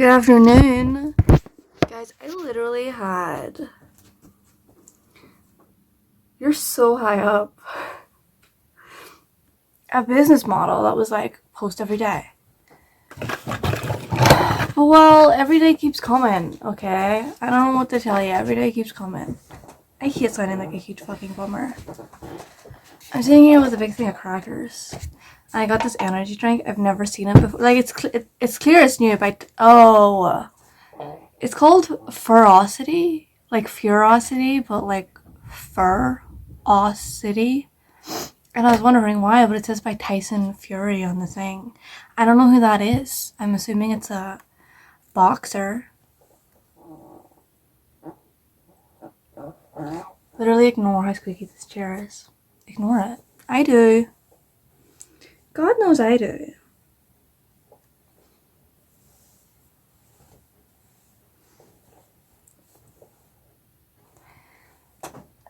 Good afternoon. Guys, I literally had... You're so high up. A business model that was like, post every day. But well, every day keeps coming, okay? I don't know what to tell you. Every day keeps coming. I hate sounding like a huge fucking bummer. I'm sitting here with a big thing of crackers. And I got this energy drink. I've never seen it before. Like, it's clear it's new, but... Oh... It's called Ferocity, like Furosity, but like Ferocity. And I was wondering why, but it says by Tyson Fury on the thing. I don't know who that is. I'm assuming it's a boxer. Literally ignore how squeaky this chair is. Ignore it. I do. God knows I do.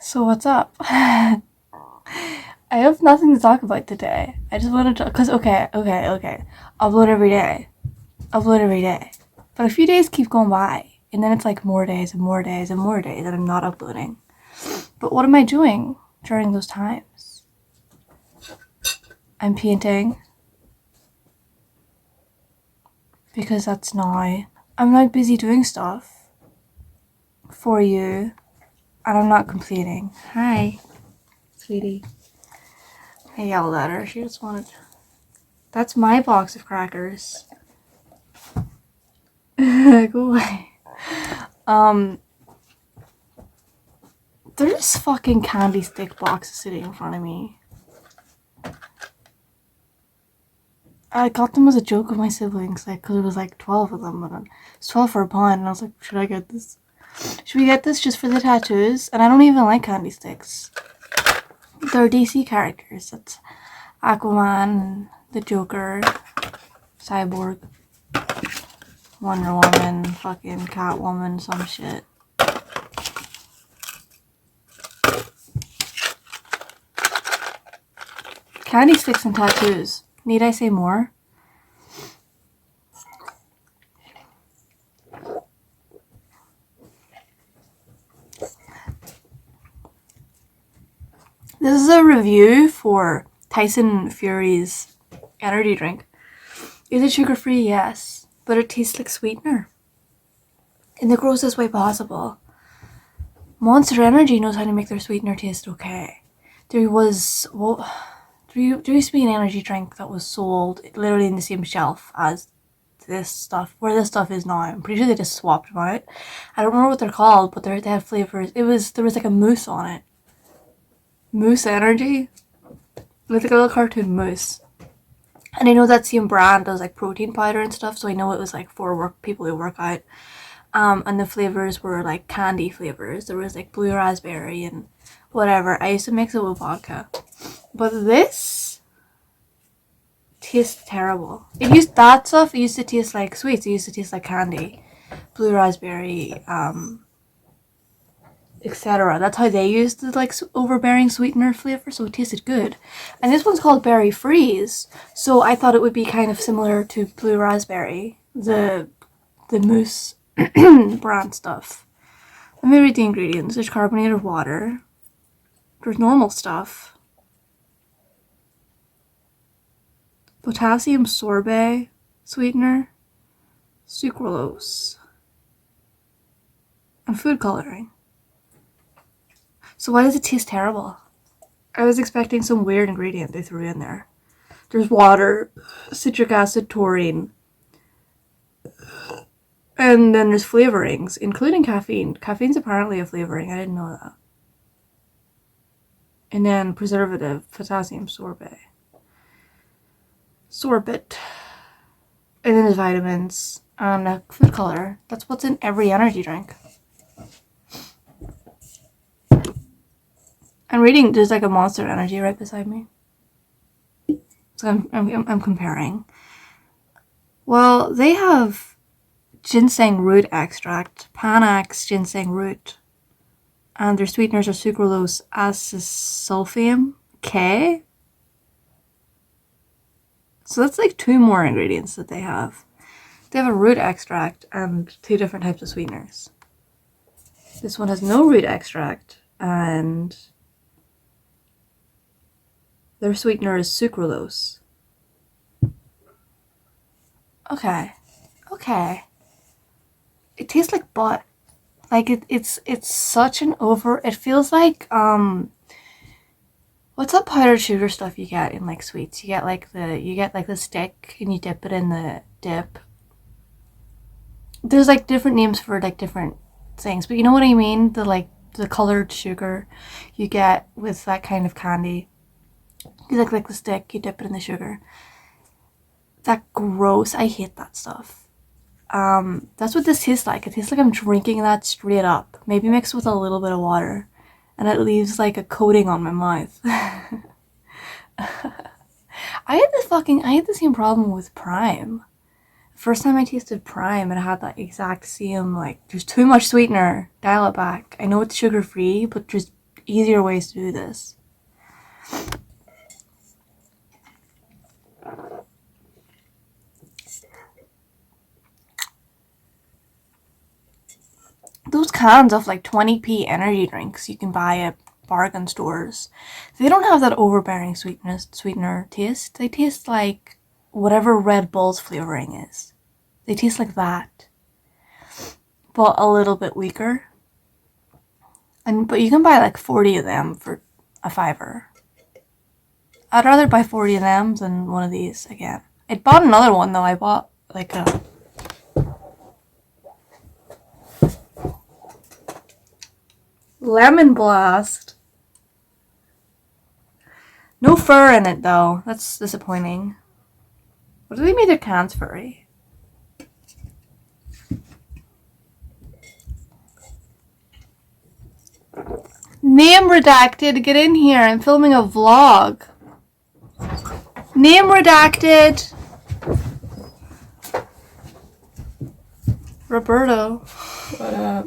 So what's up? I have nothing to talk about today. I just wanted to, cause okay. Upload every day. But a few days keep going by, and then it's like more days and more days and more days that I'm not uploading. But what am I doing during those times? I'm painting. Because that's now. I'm not busy doing stuff for you. And I'm not complaining. Hi, sweetie. I yelled at her. She just wanted... That's my box of crackers. Go away. There's fucking candy stick boxes sitting in front of me. I got them as a joke with my siblings, like, because it was like 12 of them, and it's 12 for a pound, and I was like, should I get this? Should we get this just for the tattoos? And I don't even like candy sticks. They're DC characters. That's Aquaman, the Joker, Cyborg, Wonder Woman, fucking Catwoman, some shit. Candy sticks and tattoos. Need I say more? This is a review for Tyson Fury's energy drink. Is it sugar-free? Yes. But it tastes like sweetener. In the grossest way possible. Monster Energy knows how to make their sweetener taste okay. There used to be an energy drink that was sold literally in the same shelf as this stuff, where this stuff is now. I'm pretty sure they just swapped them out. I don't remember what they're called, but they had flavors. There was like a moose on it. Moose Energy? With like a little cartoon moose. And I know that same brand does like protein powder and stuff, so I know it was like for people who work out. And the flavors were like candy flavors. There was like blue raspberry and whatever. I used to mix it with vodka. But this tastes terrible. It used to taste like sweets. It used to taste like candy. Blue raspberry, etc. That's how they used the like overbearing sweetener flavor, so it tasted good. And this one's called Berry Freeze, so I thought it would be kind of similar to Blue Raspberry, the Moose brand stuff. Let me read the ingredients. There's carbonated water. There's normal stuff. Potassium sorbate sweetener, sucralose, and food coloring. So why does it taste terrible? I was expecting some weird ingredient they threw in there. There's water, citric acid, taurine, and then there's flavorings, including caffeine. Caffeine's apparently a flavoring. I didn't know that. And then preservative, potassium sorbate. Sorbate. And then there's vitamins and food color. That's what's in every energy drink. I'm reading, there's like a Monster Energy right beside me. So I'm comparing. Well, they have ginseng root extract, Panax ginseng root, and their sweeteners are sucralose, acesulfame, K. So that's like 2 more ingredients that they have. They have a root extract and 2 different types of sweeteners. This one has no root extract, and their sweetener is sucralose. Okay. It tastes like butt. Like it's such an it feels like what's that powdered sugar stuff you get in like sweets? You get like the stick and you dip it in the dip. There's like different names for like different things, but you know what I mean? The colored sugar you get with that kind of candy. You like the stick, you dip it in the sugar. That gross. I hate that stuff. That's what this tastes like. It tastes like I'm drinking that straight up. Maybe mixed with a little bit of water. And it leaves like a coating on my mouth. I had the same problem with Prime. First time I tasted Prime, it had that exact same, like, there's too much sweetener. Dial it back. I know it's sugar free, but there's easier ways to do this. Those cans of like 20p energy drinks you can buy at bargain stores, they don't have that overbearing sweetener taste. They taste like whatever Red Bull's flavoring is. They taste like that, but a little bit weaker. But you can buy like 40 of them for a $5. I'd rather buy 40 of them than one of these again. I bought another one though. I bought like a Lemon Blast. No fur in it though. That's disappointing. What do they make their cans furry? Name redacted. Get in here. I'm filming a vlog. Name redacted. Roberto. What up?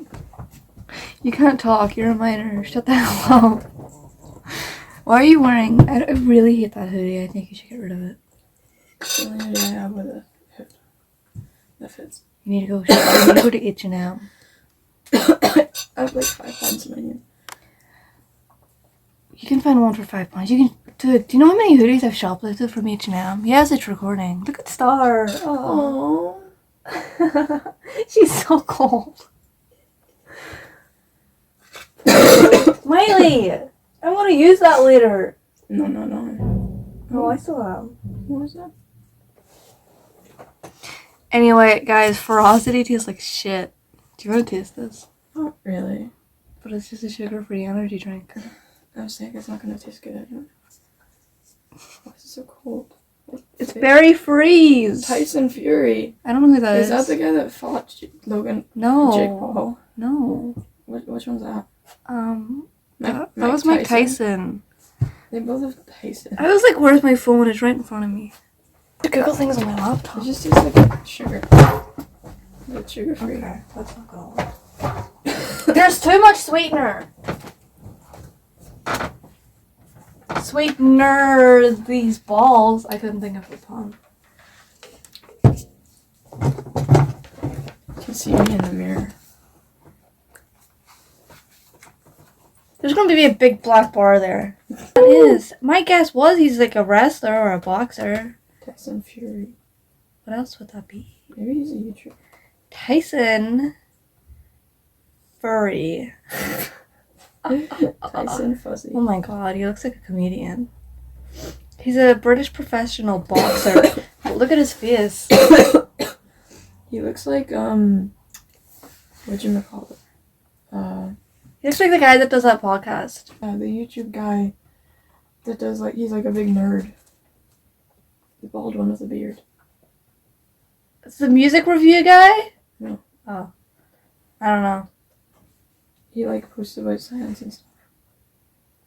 You can't talk. You're a minor. Shut the hell up. Why are you wearing... I really hate that hoodie. I think you should get rid of it. The only hoodie I have with a hood that fits. You need to go to H&M. I have like £5 in my hand. You can find one for £5. You can... Dude, do you know how many hoodies I've shoplifted from H&M? Yes, it's recording. Look at Star. Oh. She's so cold. Miley! I want to use that later. No. Oh, I still have. What was that? Anyway, guys, Ferocity tastes like shit. Do you want to taste this? Not really. But it's just a sugar-free energy drink. I was saying it's not gonna taste good. Why is it so cold? It's Berry Freeze! Tyson Fury. I don't know who that is. Is that the guy that fought Logan? No. Jake Paul? No. Which one's that? That was Mike Tyson. They both have Tyson. I was like, where's my phone? It's right in front of me. The Google thing's on my laptop. It just tastes like sugar. It's sugar free. Okay, let's not go. There's too much sweetener. Sweetener, these balls. I couldn't think of the pun. You can see me in the mirror. There's going to be a big black bar there. What is? My guess was he's like a wrestler or a boxer. Tyson Fury. What else would that be? Maybe he's a YouTuber. Tyson Furry. Tyson Fuzzy. Oh my god, he looks like a comedian. He's a British professional boxer. Look at his face. He looks like, whatchamacallit? He looks like the guy that does that podcast. The YouTube guy that does, like, he's like a big nerd. The bald one with a beard. It's the music review guy? No. Oh. I don't know. He, like, posts about science and stuff.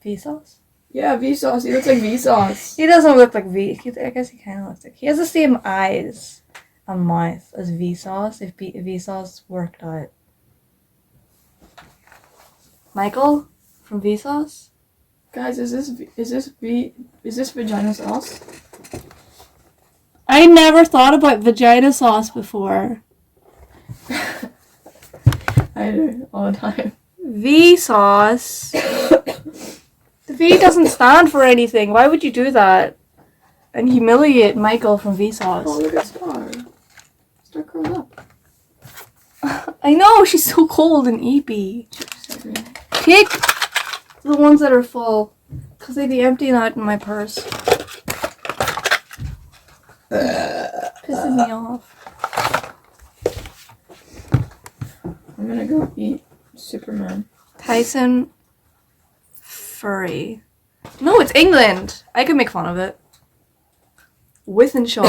Vsauce? Yeah, Vsauce. He looks like Vsauce. He doesn't look like I guess he kind of looks like... He has the same eyes and mouth as Vsauce if Vsauce worked out. Michael from Vsauce? Guys, is this vagina sauce? I never thought about vagina sauce before. I do all the time. V sauce. The V doesn't stand for anything. Why would you do that? And humiliate Michael from V Oh, sauce. look at Star. Star curled up. I know, she's so cold and eepy. Take the ones that are full, because they'd be emptying out in my purse. Pissing me off. I'm gonna go eat Superman. Tyson Furry. No, it's England. I can make fun of it. Withenshaw.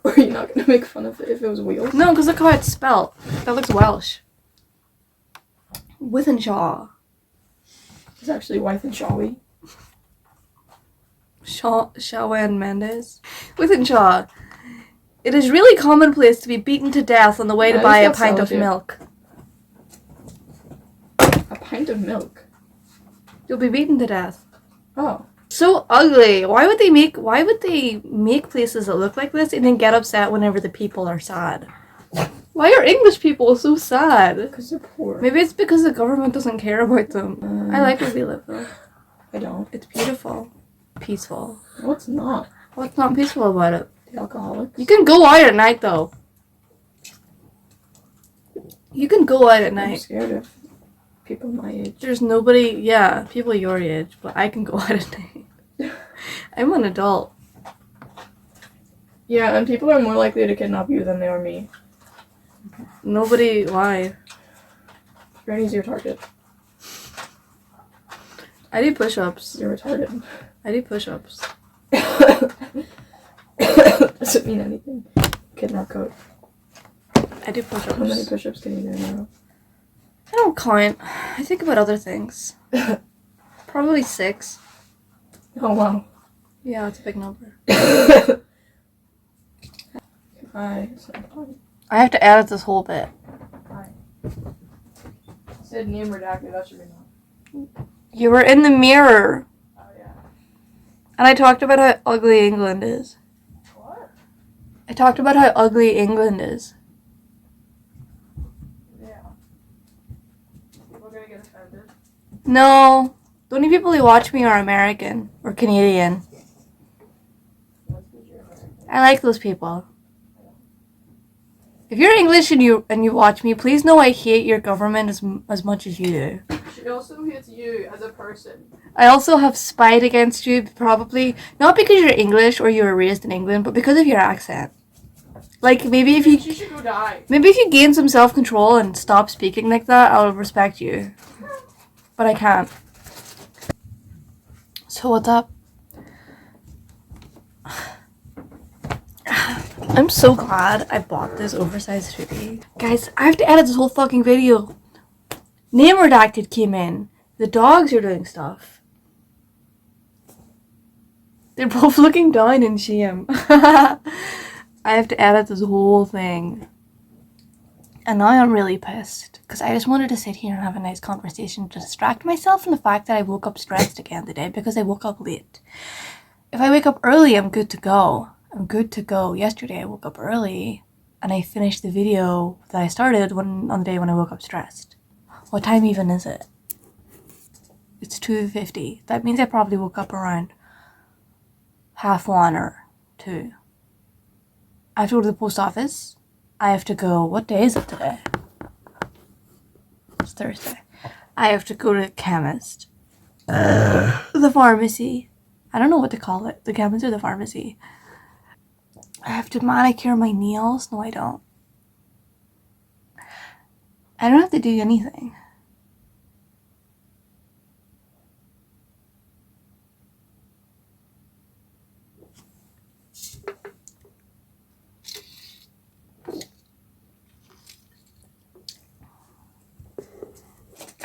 Or are you not gonna make fun of it if it was wheels? No, because look how it's spelled. That looks Welsh. Withenshaw. It's actually Wythe and Shawy. Shawan Mendes. Withenshaw. It is really commonplace to be beaten to death on the way to buy a pint of milk. A pint of milk? You'll be beaten to death. Oh. So ugly. Why would they make places that look like this and then get upset whenever the people are sad? Why are English people so sad? Because they're poor. Maybe it's because the government doesn't care about them. I like where we live though. I don't. It's beautiful. Peaceful. No, it's not. What's not peaceful about it? The alcoholics. You can go out at night though. You can go out at I'm night. scared of people my age. There's nobody, yeah, people your age, but I can go out at night. I'm an adult. Yeah, and people are more likely to kidnap you than they are me. Nobody, why? Granny's your target. I do push-ups. You're retarded. I do push-ups. Doesn't mean anything. Kidnap code. I do How many push-ups. push-ups can you do in a row? I don't count. I think about other things. Probably 6. Oh, wow. Yeah, it's a big number. I I have to edit this whole bit. said name redacted, that should be enough. You were in the mirror. Oh, yeah. And I talked about how ugly England is. What? I talked about how ugly England is. Yeah. People are gonna get offended. No. The only people who watch me are American or Canadian. That's because you're American. I like those people. If you're English and you watch me, please know I hate your government as much as you do. She also hates you as a person. I also have spite against you, probably not because you're English or you were raised in England, but because of your accent. Like maybe if She should go die. maybe if you gain some self-control and stop speaking like that, I'll respect you. But I can't. So what's up? I'm so glad I bought this oversized hoodie. Guys, I have to edit this whole fucking video. Name redacted came in. The dogs are doing stuff. They're both looking down in shame. I have to edit this whole thing. And now I'm really pissed. Because I just wanted to sit here and have a nice conversation to distract myself from the fact that I woke up stressed again today because I woke up late. If I wake up early, I'm good to go. I'm good to go. Yesterday I woke up early and I finished the video that I started on the day when I woke up stressed. What time even is it? It's 2:50. That means I probably woke up around 1:30 or 2. I have to go to the post office. I have to go, what day is it today? It's Thursday. I have to go to the chemist. The pharmacy. I don't know what to call it. The chemist or the pharmacy. I have to manicure my nails. No, I don't. I don't have to do anything.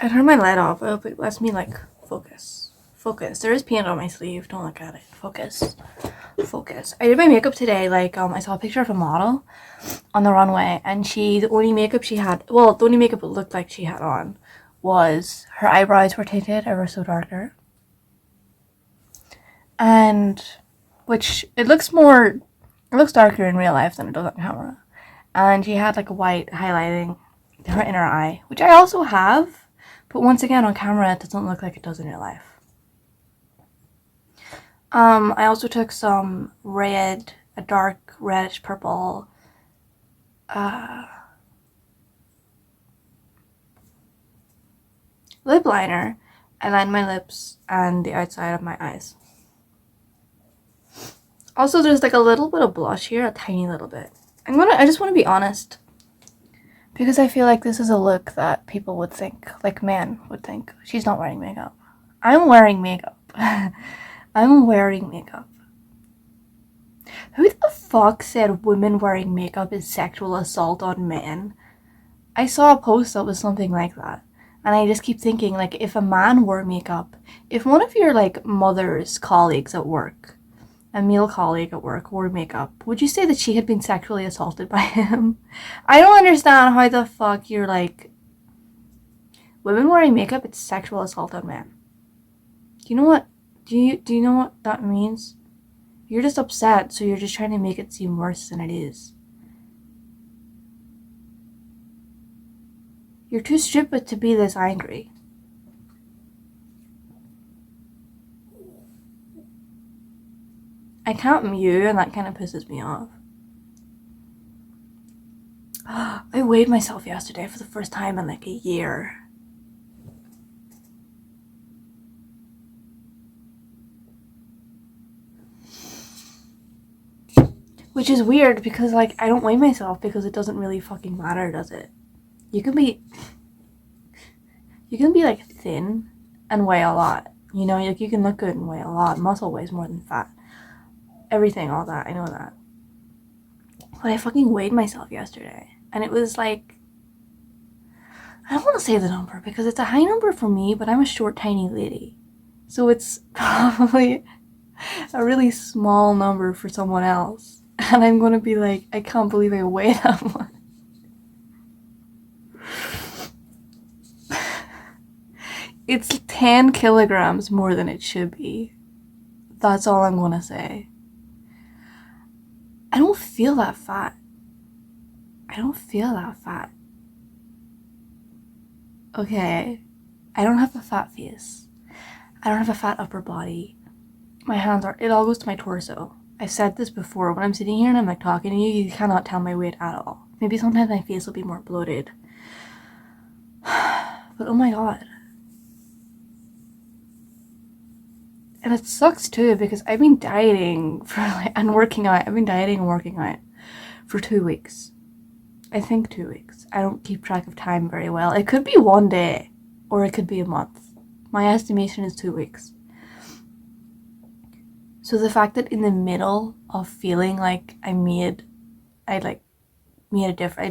I turned my light off. I hope it lets me like focus. Focus. There is paint on my sleeve. Don't look at it. Focus. Focus. I did my makeup today. Like I saw a picture of a model on the runway, and the only makeup she had, well, the only makeup it looked like she had on was her eyebrows were tinted ever so darker, and which it looks more It looks darker in real life than it does on camera. And she had like a white highlighting her inner eye, which I also have, but once again on camera it doesn't look like it does in real life. I also took some red, a dark reddish purple lip liner. I lined my lips and the outside of my eyes. Also, there's like a little bit of blush here, a tiny little bit. I just want to be honest, because I feel like this is a look that people would think, like men would think, she's not wearing makeup. I'm wearing makeup. I'm wearing makeup. Who the fuck said women wearing makeup is sexual assault on men? I saw a post that was something like that. And I just keep thinking, like, if a man wore makeup, if one of your, like, mother's colleagues at work, a male colleague at work, wore makeup, would you say that she had been sexually assaulted by him? I don't understand how the fuck you're like, women wearing makeup, it's sexual assault on men. Do you know what? Do you know what that means? You're just upset, so you're just trying to make it seem worse than it is. You're too stupid to be this angry. I can't mew, and that kind of pisses me off. I weighed myself yesterday for the first time in like a year. Which is weird because, like, I don't weigh myself because it doesn't really fucking matter, does it? You can be like thin and weigh a lot. You know, like you can look good and weigh a lot. Muscle weighs more than fat. Everything, all that, I know that. But I fucking weighed myself yesterday. And it was like, I don't want to say the number because it's a high number for me, but I'm a short, tiny lady. So it's probably a really small number for someone else. And I'm going to be like, I can't believe I weigh that much. It's 10 kilograms more than it should be. That's all I'm going to say. I don't feel that fat. I don't feel that fat. Okay. I don't have a fat face. I don't have a fat upper body. My hands are, it all goes to my torso. I've said this before, when I'm sitting here and I'm like talking to you, you cannot tell my weight at all. Maybe sometimes my face will be more bloated. But oh my god. And it sucks too because I've been dieting for and working out. I've been dieting and working out for 2 weeks. I think 2 weeks. I don't keep track of time very well. It could be 1 day or it could be a month. My estimation is 2 weeks. So the fact that in the middle of feeling like I made a difference, I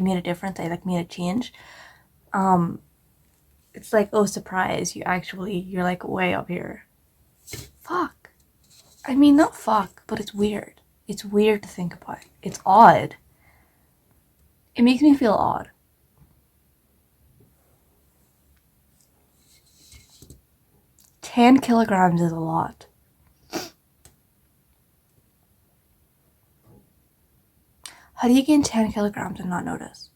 made a change, it's like, oh, surprise, you're like way up here. Fuck. I mean, not fuck, but it's weird. It's weird to think about. It's odd. It makes me feel odd. "10 kilograms is a lot. How do you gain 10 kilograms and not notice?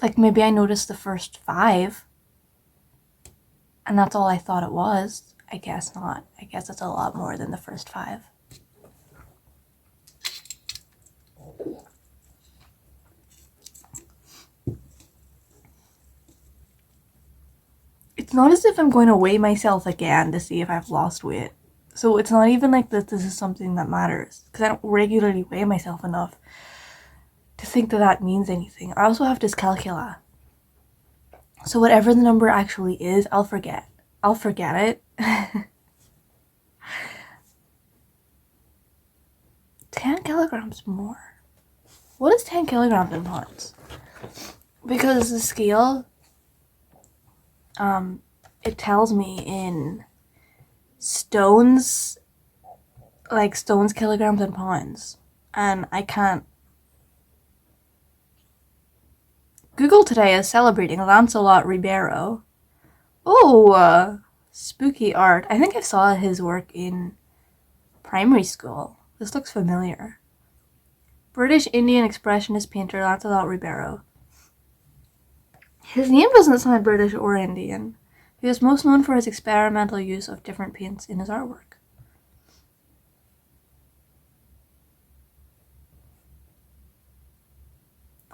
Like, maybe I noticed the first 5, and that's all I thought it was. I guess not. I guess it's a lot more than the first 5. It's not as if I'm going to weigh myself again to see if I've lost weight. So it's not even like that this is something that matters, because I don't regularly weigh myself enough to think that that means anything. I also have dyscalculia. So whatever the number actually is, I'll forget. I'll forget it. 10 kilograms more. What is 10 kilograms in pounds? Because the scale, it tells me in stones, like stones, kilograms, and pounds. And I can't. Google today is celebrating Lancelot Ribeiro. Oh, spooky art. I think I saw his work in primary school. This looks familiar. British Indian expressionist painter Lancelot Ribeiro. His name doesn't sound British or Indian. He is most known for his experimental use of different paints in his artwork.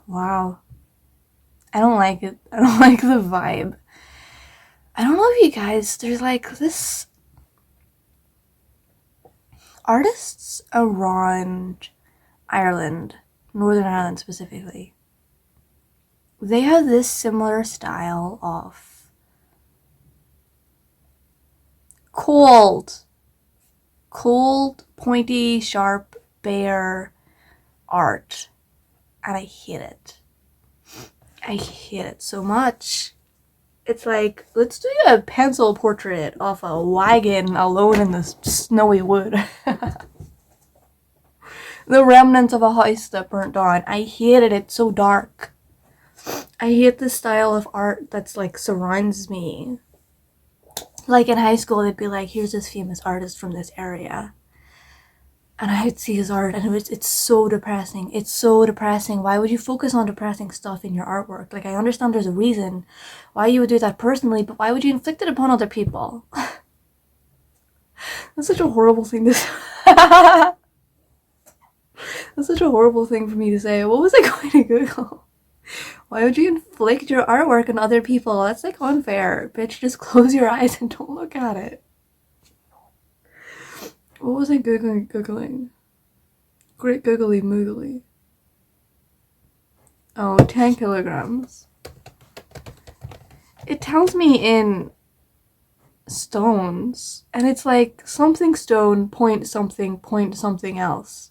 Wow. I don't like it. I don't like the vibe. I don't know if you guys, there's like this artists around Ireland, Northern Ireland specifically, they have this similar style of cold, pointy, sharp, bare art. And I hate it. I hate it so much. It's like, let's do a pencil portrait of a wagon alone in the snowy wood. The remnants of a house that burnt down. I hated it. It's so dark. I hate the style of art that's like surrounds me. Like in high school, they'd be like, here's this famous artist from this area. And I would see his art and it's so depressing. It's so depressing. Why would you focus on depressing stuff in your artwork? Like, I understand there's a reason why you would do that personally, but why would you inflict it upon other people? That's such a horrible thing to say. That's such a horrible thing for me to say. What was I going to Google? Why would you inflict your artwork on other people? That's like unfair. Bitch, just close your eyes and don't look at it. What was I Googling? Great googly moogly. Oh, 10 kilograms. It tells me in stones, and it's like something stone, point something else.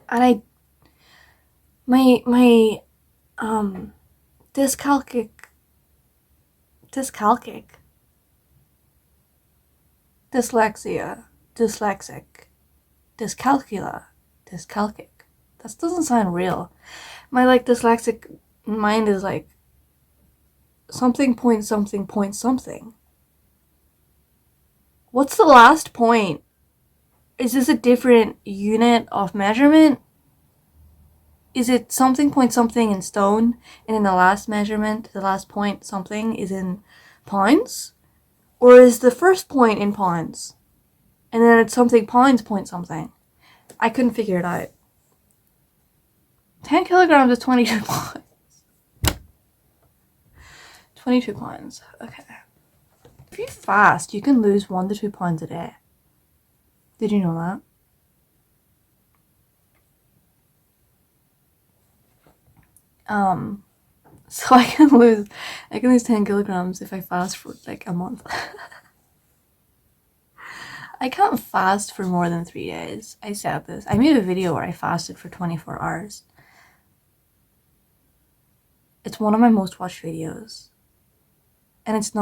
And my dyscalculic, dyslexia, dyslexic, dyscalculic. That doesn't sound real. My like dyslexic mind is like something. What's the last point? Is this a different unit of measurement? Is it something in stone, and in the last measurement, the last point something is in pounds? Or is the first point in pounds? And then it's something pounds point something. I couldn't figure it out. 10 kilograms is 22 pounds. 22 pounds. Okay. If you fast, you can lose 1 to 2 pounds a day. Did you know that? So I can lose 10 kilograms if I fast for like a month. I can't fast for more than 3 days. I said this. I made a video where I fasted for 24 hours. It's one of my most watched videos. And it's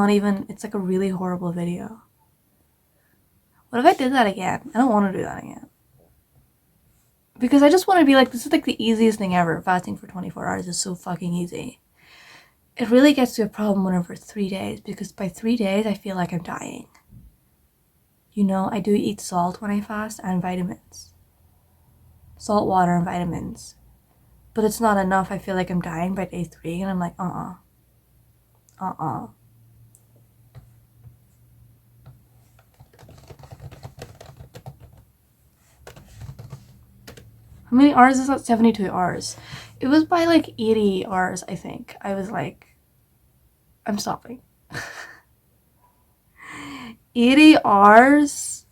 like a really horrible video. What if I did that again? I don't want to do that again. Because I just want to be like, this is like the easiest thing ever. Fasting for 24 hours is so fucking easy. It really gets to a problem whenever 3 days, because by 3 days I feel like I'm dying. You know, I do eat salt when I fast and vitamins. Salt water and vitamins. But it's not enough. I feel like I'm dying by day 3 and I'm like, How many hours is that? 72 hours. It was by like 80 hours, I think. I was like, I'm stopping. 80 hours?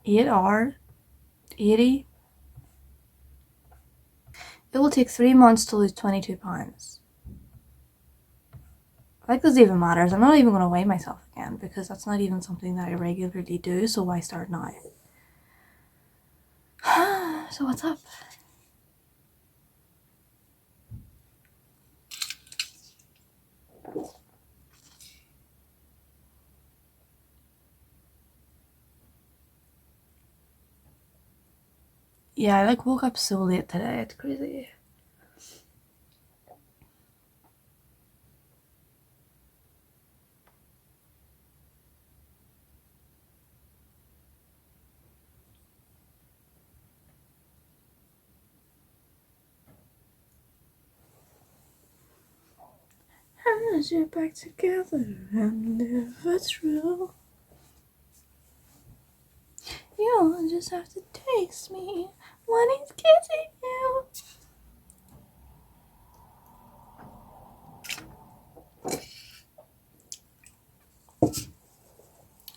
$8 hours? 80? It will take 3 months to lose 22 pounds. Like this even matters. I'm not even going to weigh myself again because that's not even something that I regularly do, so why start now? So what's up? Yeah, I like woke up so late today. It's crazy. us get back together, and if it's true, you'll just have to taste me when he's kissing you.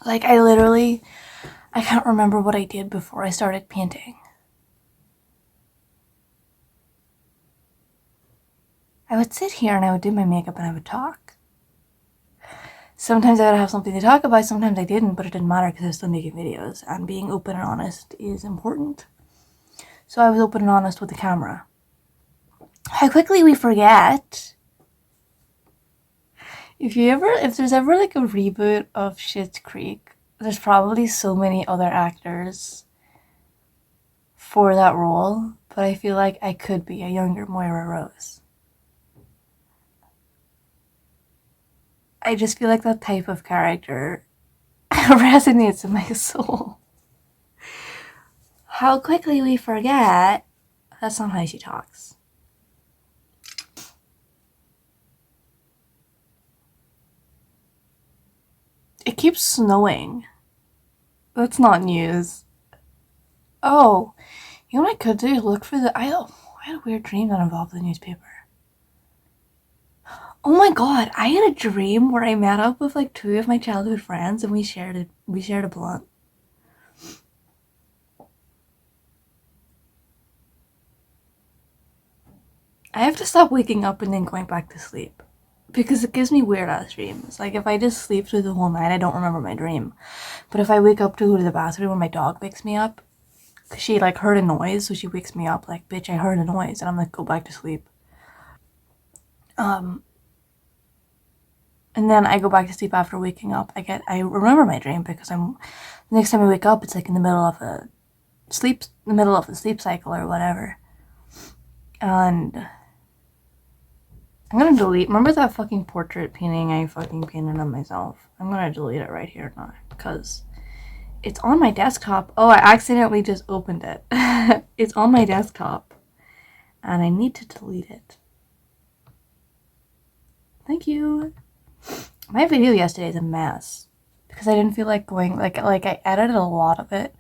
Like, I can't remember what I did before I started painting. I would sit here and I would do my makeup and I would talk. Sometimes I would have something to talk about, sometimes I didn't, but it didn't matter because I was still making videos, and being open and honest is important. So I was open and honest with the camera. How quickly we forget. If there's ever like a reboot of Schitt's Creek, there's probably so many other actors for that role, but I feel like I could be a younger Moira Rose. I just feel like that type of character resonates in my soul. How quickly we forget. That's not how she talks. It keeps snowing. That's not news. Oh, you know what I could do? Look for I had a weird dream that involved the newspaper. Oh my god, I had a dream where I met up with like 2 of my childhood friends and we shared a blunt. I have to stop waking up and then going back to sleep, because it gives me weird ass dreams. Like, if I just sleep through the whole night, I don't remember my dream. But if I wake up to go to the bathroom when my dog wakes me up, cause she like heard a noise, so she wakes me up like, bitch, I heard a noise, and I'm like, go back to sleep. And then I go back to sleep after waking up. I remember my dream because the next time I wake up, it's like in the middle of the sleep cycle or whatever. And I'm gonna delete. Remember that fucking portrait painting I fucking painted on myself? I'm gonna delete it right here now because it's on my desktop. Oh, I accidentally just opened it. It's on my desktop, and I need to delete it. Thank you. My video yesterday is a mess because I didn't feel like going, like I edited a lot of it.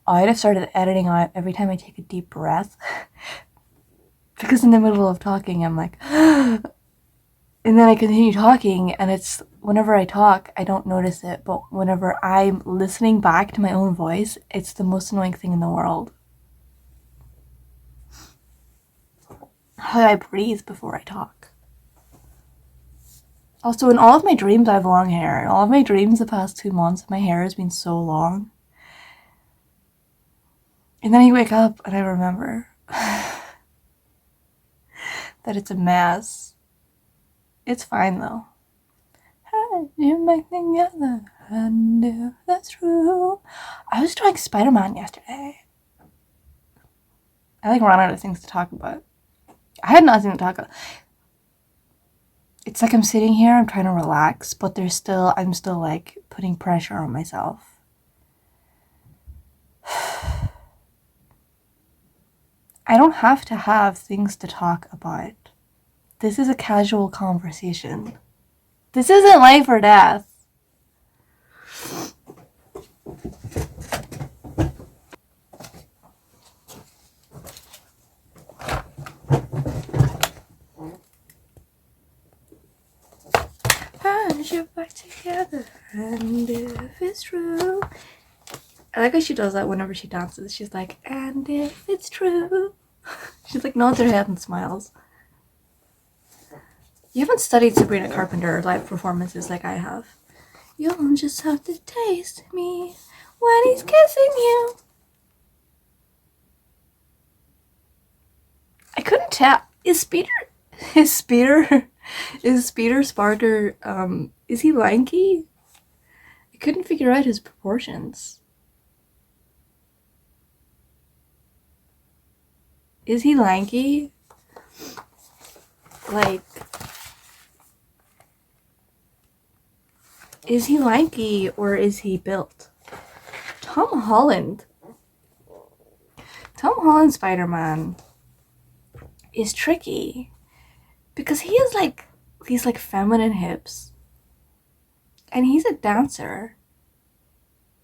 I'd have started editing out every time I take a deep breath because in the middle of talking I'm like and then I continue talking, and it's whenever I talk I don't notice it, but whenever I'm listening back to my own voice, it's the most annoying thing in the world. How I breathe before I talk. Also, in all of my dreams, I have long hair. In all of my dreams the past 2 months, my hair has been so long. And then I wake up and I remember that it's a mess. It's fine though. You make together, and if that's true. I was drawing Spiderman yesterday. I like ran out of things to talk about. I had nothing to talk about. It's like I'm sitting here, I'm trying to relax, but I'm still like putting pressure on myself. I don't have to have things to talk about. This is a casual conversation. This isn't life or death. And you're back together, and if it's true. I like how she does that whenever she dances. She's like, and if it's true. She's like nods her head and smiles. You haven't studied Sabrina Carpenter live performances like I have. You'll just have to taste me when he's kissing you. I couldn't tell. Is Speeder Sparker, is he lanky? I couldn't figure out his proportions. Is he lanky? Like, is he lanky or is he built? Tom Holland Spider-Man is tricky because he is like these like feminine hips. And he's a dancer.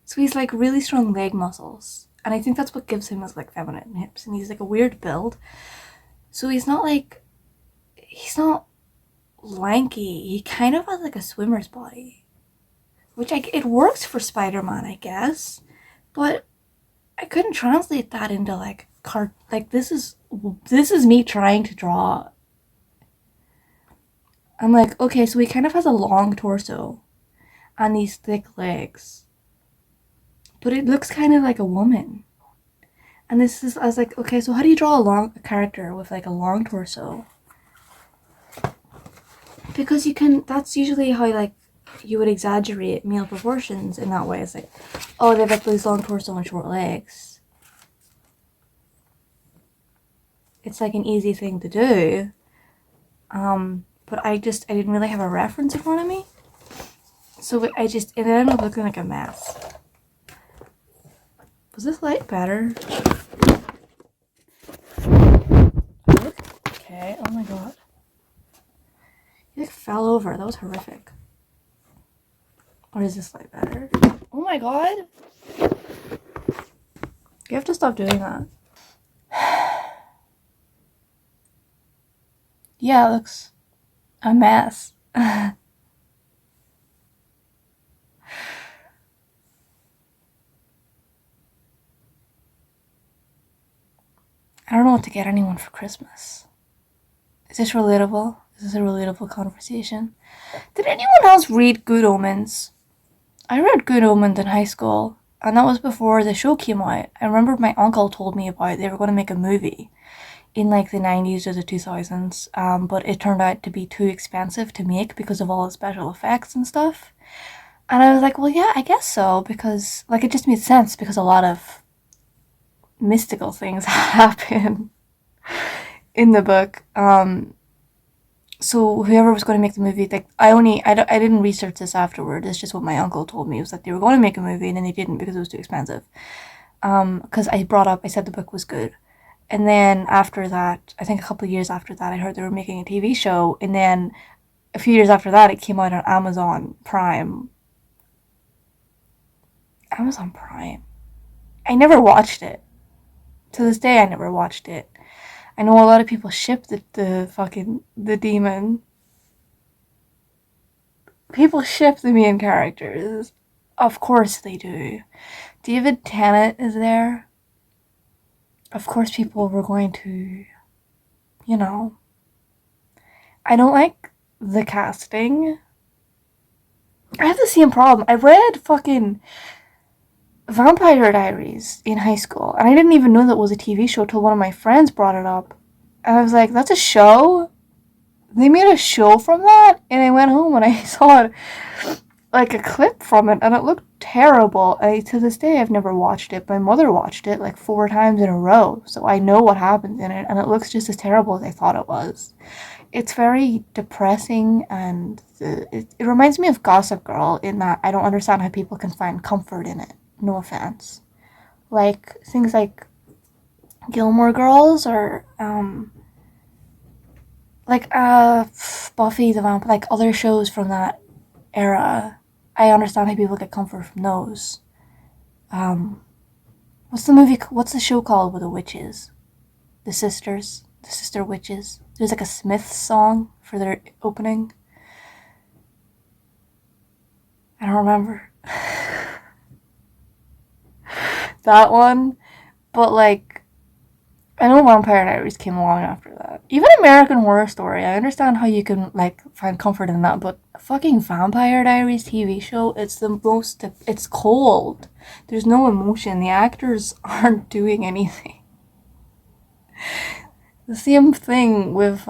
So he's like really strong leg muscles. And I think that's what gives him his like feminine hips. And he's like a weird build. So he's not lanky. He kind of has like a swimmer's body. Which it works for Spider-Man, I guess. But I couldn't translate that into like this is me trying to draw. I'm like, okay, so he kind of has a long torso and these thick legs. But it looks kind of like a woman. And I was like, okay, so how do you draw a character with like a long torso? Because that's usually how like you would exaggerate male proportions in that way. It's like, oh, they have like these long torso and short legs. It's like an easy thing to do. But I didn't really have a reference in front of me. So it ended up looking like a mess. Was this light better? Okay, oh my god. He like fell over. That was horrific. Or is this light better? Oh my god. You have to stop doing that. Yeah, it looks a mess. I don't know what to get anyone for Christmas. Is this relatable? Is this a relatable conversation? Did anyone else read Good Omens? I read Good Omens in high school, and that was before the show came out. I remember my uncle told me about they were going to make a movie in like the 90s or the 2000s, but it turned out to be too expensive to make because of all the special effects and stuff. And I was like, well, yeah, I guess so, because like it just made sense because a lot of mystical things happen in the book. So whoever was going to make the movie, like I didn't research this afterward. It's just what my uncle told me, was that they were going to make a movie and then they didn't because it was too expensive. Because I said the book was good. And then after that, I think a couple of years after that, I heard they were making a TV show. And then a few years after that, it came out on Amazon Prime. Amazon Prime. I never watched it. To this day, I never watched it. I know a lot of people ship the demon. People ship the main characters. Of course they do. David Tennant is there. Of course people were going to, you know. I don't like the casting. I have the same problem. I read fucking Vampire Diaries in high school, and I didn't even know that was a TV show till one of my friends brought it up. And I was like, that's a show? They made a show from that? And I went home and I saw like a clip from it, and it looked terrible. To this day, I've never watched it. My mother watched it like 4 times in a row, so I know what happens in it, and it looks just as terrible as I thought it was. It's very depressing, and it reminds me of Gossip Girl in that I don't understand how people can find comfort in it. No offense. Like, things like Gilmore Girls or, Buffy the Vampire, like other shows from that era. I understand how people get comfort from those. What's the show called with the witches? The sister witches. There's like a Smiths song for their opening. I don't remember. That one. But like, I know Vampire Diaries came along after that. Even American Horror Story, I understand how you can like find comfort in that, but fucking Vampire Diaries TV show, it's cold. There's no emotion. The actors aren't doing anything. The same thing with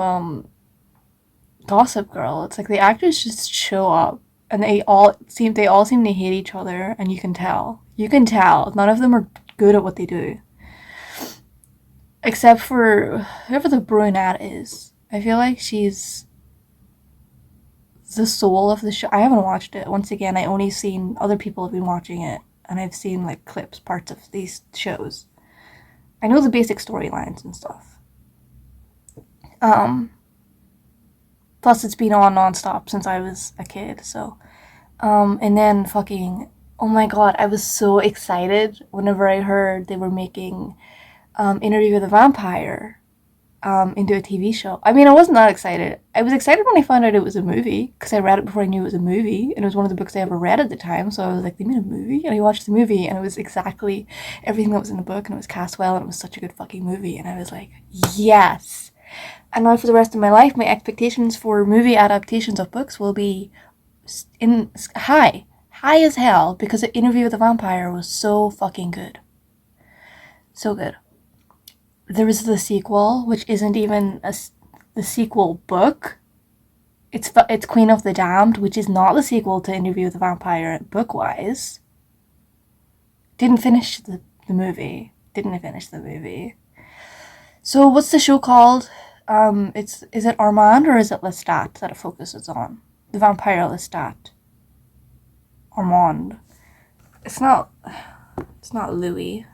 Gossip Girl. It's like the actors just show up and they all seem to hate each other, and you can tell. You can tell. None of them are good at what they do. Except for whoever the brunette is. I feel like she's the soul of the show. I haven't watched it. Once again, I only seen other people have been watching it, and I've seen like clips, parts of these shows. I know the basic storylines and stuff. Plus, it's been on nonstop since I was a kid, so. And then fucking, oh my god, I was so excited whenever I heard they were making Interview with a Vampire into a TV show. I mean, I wasn't that excited. I was excited when I found out it was a movie, because I read it before I knew it was a movie, and it was one of the books I ever read at the time, so I was like, they made a movie? And I watched the movie, and it was exactly everything that was in the book, and it was cast well, and it was such a good fucking movie, and I was like, yes! And now for the rest of my life, my expectations for movie adaptations of books will be high as hell, because the Interview with a Vampire was so fucking good. So good. There was the sequel, which isn't even the sequel book. It's Queen of the Damned, which is not the sequel to Interview with a Vampire book-wise. Didn't finish the movie. So what's the show called? Is it Armand or is it Lestat that it focuses on? The vampire Lestat. Armand. It's not Louis.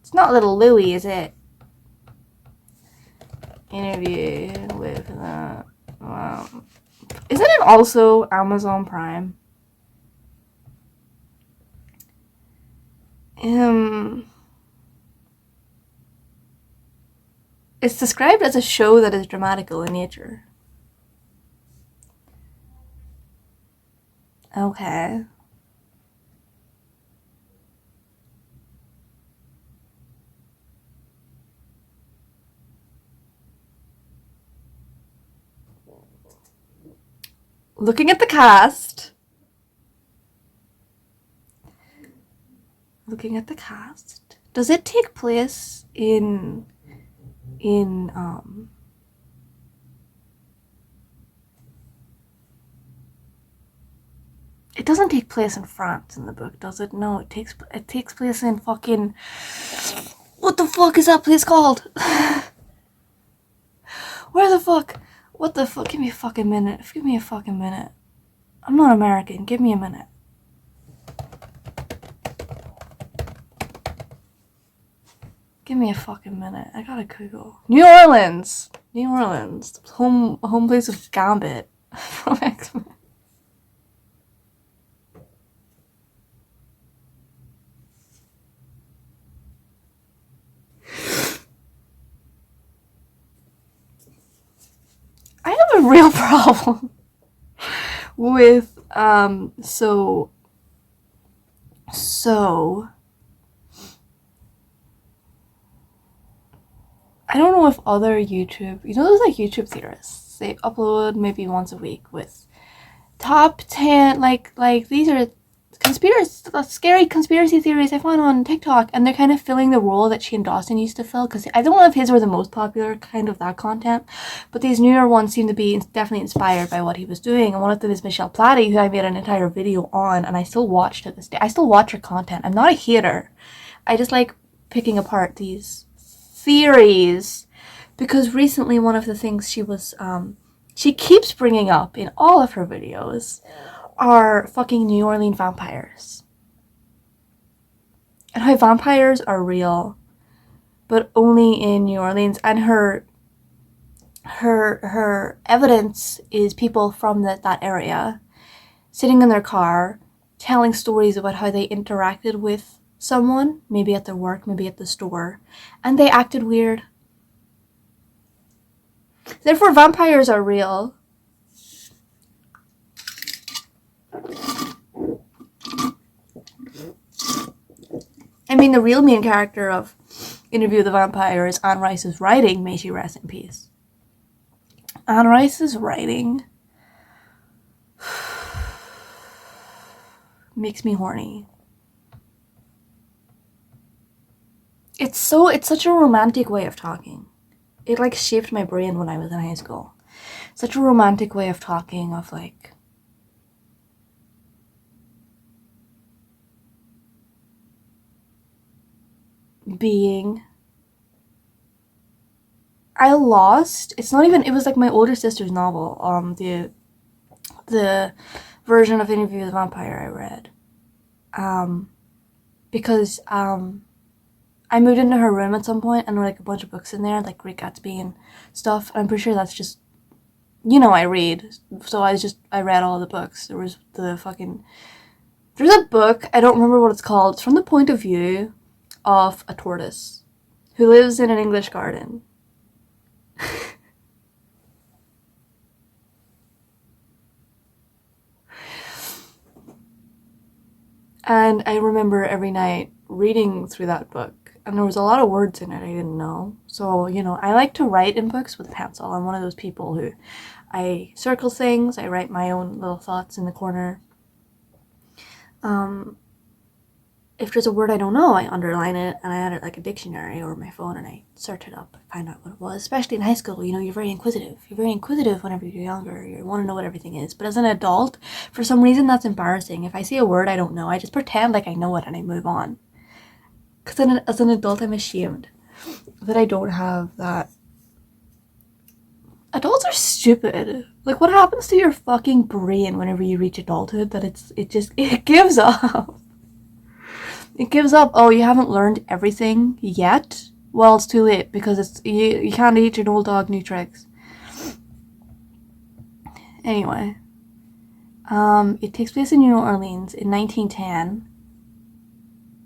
It's not little Louis, is it? Interview with the... Isn't it also Amazon Prime? It's described as a show that is dramatical in nature. Okay. Looking at the cast. Does it take place in it doesn't take place in France in the book, does it? No, it takes place in fucking... What the fuck is that place called? Where the fuck? What the fuck? Give me a fucking minute. I'm not American. Give me a minute. Give me a fucking minute. I gotta Google. New Orleans. Home place of Gambit from X-Men. I have a real problem with so I don't know if other YouTube, those like YouTube theorists, they upload maybe once a week with top 10, like these are scary conspiracy theories I found on TikTok, and they're kind of filling the role that she and Dawson used to fill, because I don't know if his were the most popular kind of that content, but these newer ones seem to be definitely inspired by what he was doing, and one of them is Michelle Platty, who I made an entire video on, and I still watch to this day. I still watch her content. I'm not a hater. I just like picking apart these theories, because recently one of the things she keeps bringing up in all of her videos are fucking New Orleans vampires. And how vampires are real, but only in New Orleans. And her evidence is people from that area sitting in their car telling stories about how they interacted with someone, maybe at their work, maybe at the store, and they acted weird. Therefore, vampires are real. I mean, the real main character of Interview with the Vampire is Anne Rice's writing, may she rest in peace. Anne Rice's writing makes me horny. It's such a romantic way of talking. It like shaped my brain when I was in high school. Such a romantic way of talking, of like being. It was like my older sister's novel, the version of Interview with the Vampire I read. Because I moved into her room at some point and there were like a bunch of books in there, like Great Gatsby and stuff. I'm pretty sure that's just you know I read, so I read all the books. There's a book, I don't remember what it's called. It's from the point of view of a tortoise who lives in an English garden. And I remember every night reading through that book, and there was a lot of words in it I didn't know. So, I like to write in books with a pencil. I'm one of those people who I circle things, I write my own little thoughts in the corner. If there's a word I don't know, I underline it and I add it like a dictionary or my phone and I search it up and find out what it was. Especially in high school, you're very inquisitive. You're very inquisitive whenever you're younger. You want to know what everything is. But as an adult, for some reason that's embarrassing. If I see a word I don't know, I just pretend like I know it and I move on. Because as an adult, I'm ashamed that I don't have that. Adults are stupid. Like, what happens to your fucking brain whenever you reach adulthood that it gives up? It gives up. Oh, you haven't learned everything yet? Well, it's too late because you can't teach an old dog new tricks. Anyway, it takes place in New Orleans in 1910.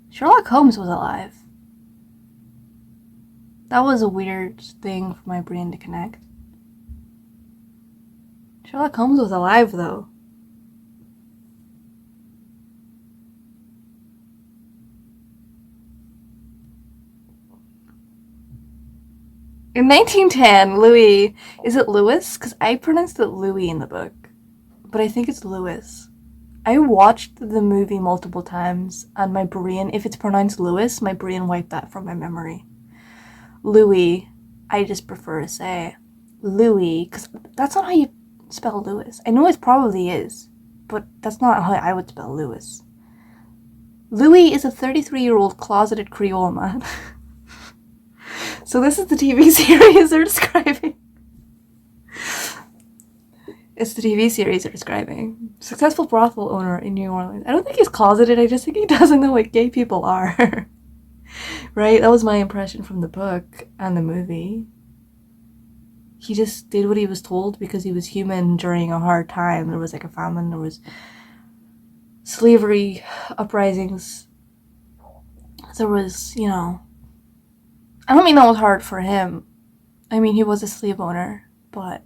Sherlock Holmes was alive. That was a weird thing for my brain to connect. Sherlock Holmes was alive, though. In 1910, Louis... Is it Louis? Because I pronounced it Louis in the book. But I think it's Louis. I watched the movie multiple times, and my brain... If it's pronounced Louis, my brain wiped that from my memory. Louis. I just prefer to say Louis, because that's not how you spell Louis. I know it probably is, but that's not how I would spell Louis. Louis is a 33-year-old closeted Creole man. So this is the TV series they're describing. It's the TV series they're describing. Successful brothel owner in New Orleans. I don't think he's closeted, I just think he doesn't know what gay people are. Right? That was my impression from the book and the movie. He just did what he was told because he was human during a hard time. There was like a famine, there was slavery uprisings. There was, I don't mean that was hard for him. I mean, he was a slave owner, but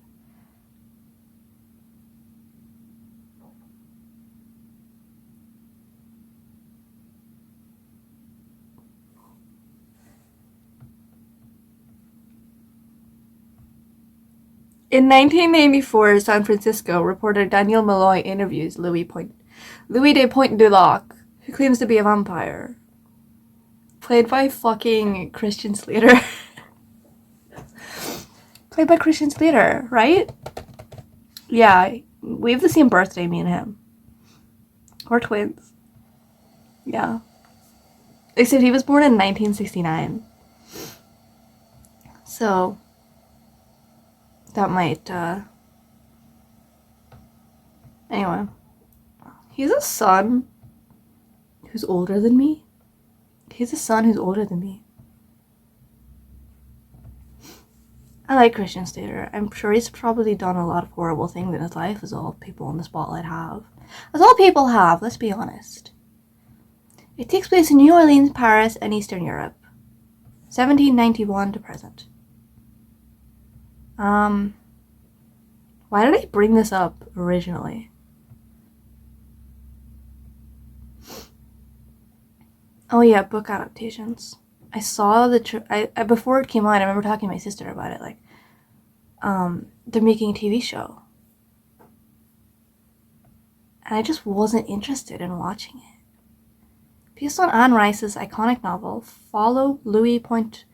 in 1994, San Francisco, reporter Daniel Malloy interviews Louis de Pointe du Lac, who claims to be a vampire. Played by fucking Christian Slater. Played by Christian Slater, right? Yeah, we have the same birthday, me and him. We're twins. Yeah. Except he was born in 1969. So, that might, Anyway. He's a son who's older than me. He's a son who's older than me. I like Christian Slater. I'm sure he's probably done a lot of horrible things in his life, as all people in the spotlight have. As all people have, let's be honest. It takes place in New Orleans, Paris, and Eastern Europe. 1791 to present. Why did I bring this up originally? Oh yeah, book adaptations. I saw before it came out, I remember talking to my sister about it, like, they're making a TV show. And I just wasn't interested in watching it. Based on Anne Rice's iconic novel, follow Louis Pointe...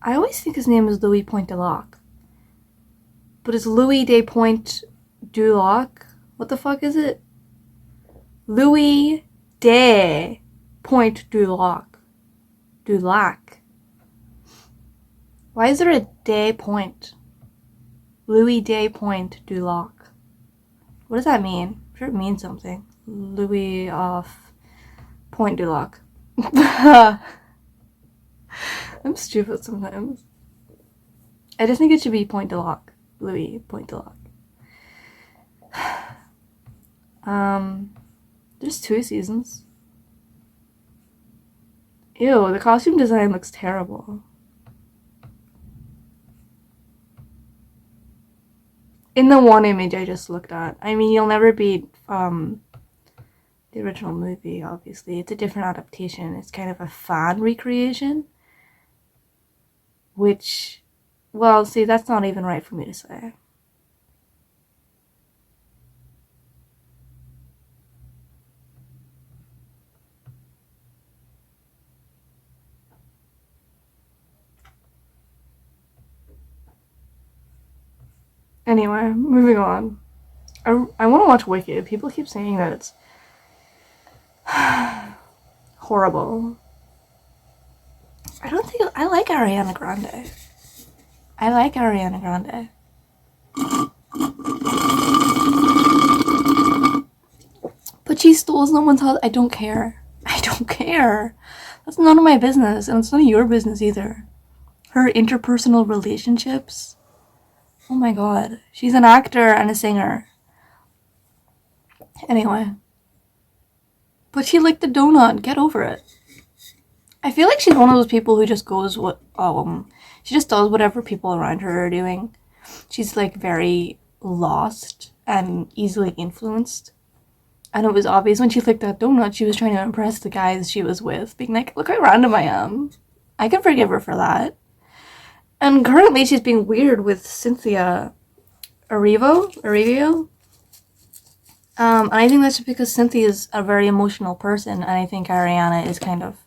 I always think his name is Louis Pointe du Lac. But it's Louis de Pointe du Lac? What the fuck is it? Louis de Pointe du Lac. Du Lac. Why is there a de Pointe? Louis de Pointe du Lac. What does that mean? I'm sure it means something. Louis of Pointe du Lac. I'm stupid sometimes. I just think it should be Point de Loc. Louis Point de Loc. There's 2 seasons. Ew, the costume design looks terrible. In the one image I just looked at. I mean, you'll never beat the original movie, obviously. It's a different adaptation. It's kind of a fan recreation. Which, well, see, that's not even right for me to say. Anyway, moving on. I want to watch Wicked. People keep saying that it's horrible. I don't think I like Ariana Grande. I like Ariana Grande. But she stole someone's house. I don't care. I don't care. That's none of my business, and it's none of your business either. Her interpersonal relationships. Oh my god. She's an actor and a singer. Anyway. But she licked the donut. Get over it. I feel like she's one of those people who just goes she just does whatever people around her are doing. She's like very lost and easily influenced. And it was obvious when she licked that donut, she was trying to impress the guys she was with, being like, look how random I am. I can forgive her for that. And currently she's being weird with Cynthia Erivo. And I think that's just because Cynthia is a very emotional person, and I think Ariana is kind of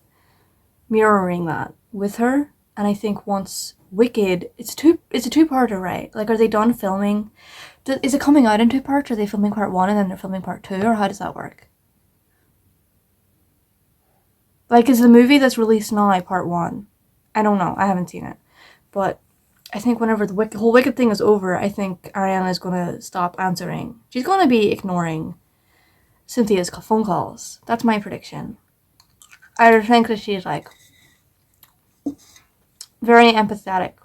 mirroring that with her. And I think once Wicked, it's a two-parter, right? Like, are they done filming? Is it coming out in 2 parts? Or are they filming part 1 and then they're filming part 2? Or how does that work? Like, is the movie that's released now part 1? I don't know. I haven't seen it. But I think whenever the whole Wicked thing is over, I think Ariana is going to stop answering. She's going to be ignoring Cynthia's phone calls. That's my prediction. I think that she's like very empathic,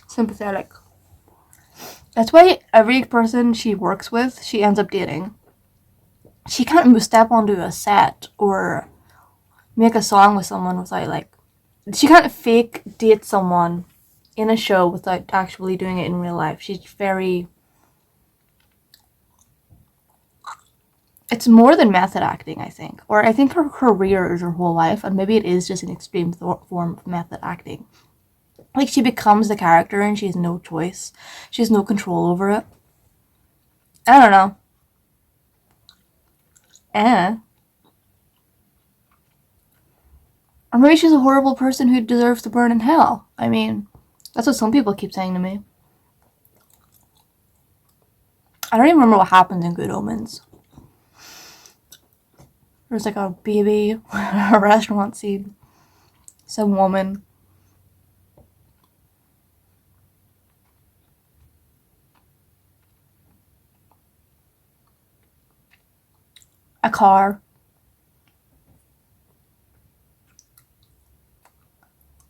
sympathetic. That's why every person she works with, she ends up dating. She can't step onto a set or make a song with someone without like, she can't fake date someone in a show without actually doing it in real life. She's very, it's more than method acting, I think. Or I think her career is her whole life, and maybe it is just an extreme form of method acting. Like, she becomes the character and she has no choice. She has no control over it. I don't know. Or maybe she's a horrible person who deserves to burn in hell. I mean, that's what some people keep saying to me. I don't even remember what happens in Good Omens. There's like a baby, a restaurant scene. Some woman. A car.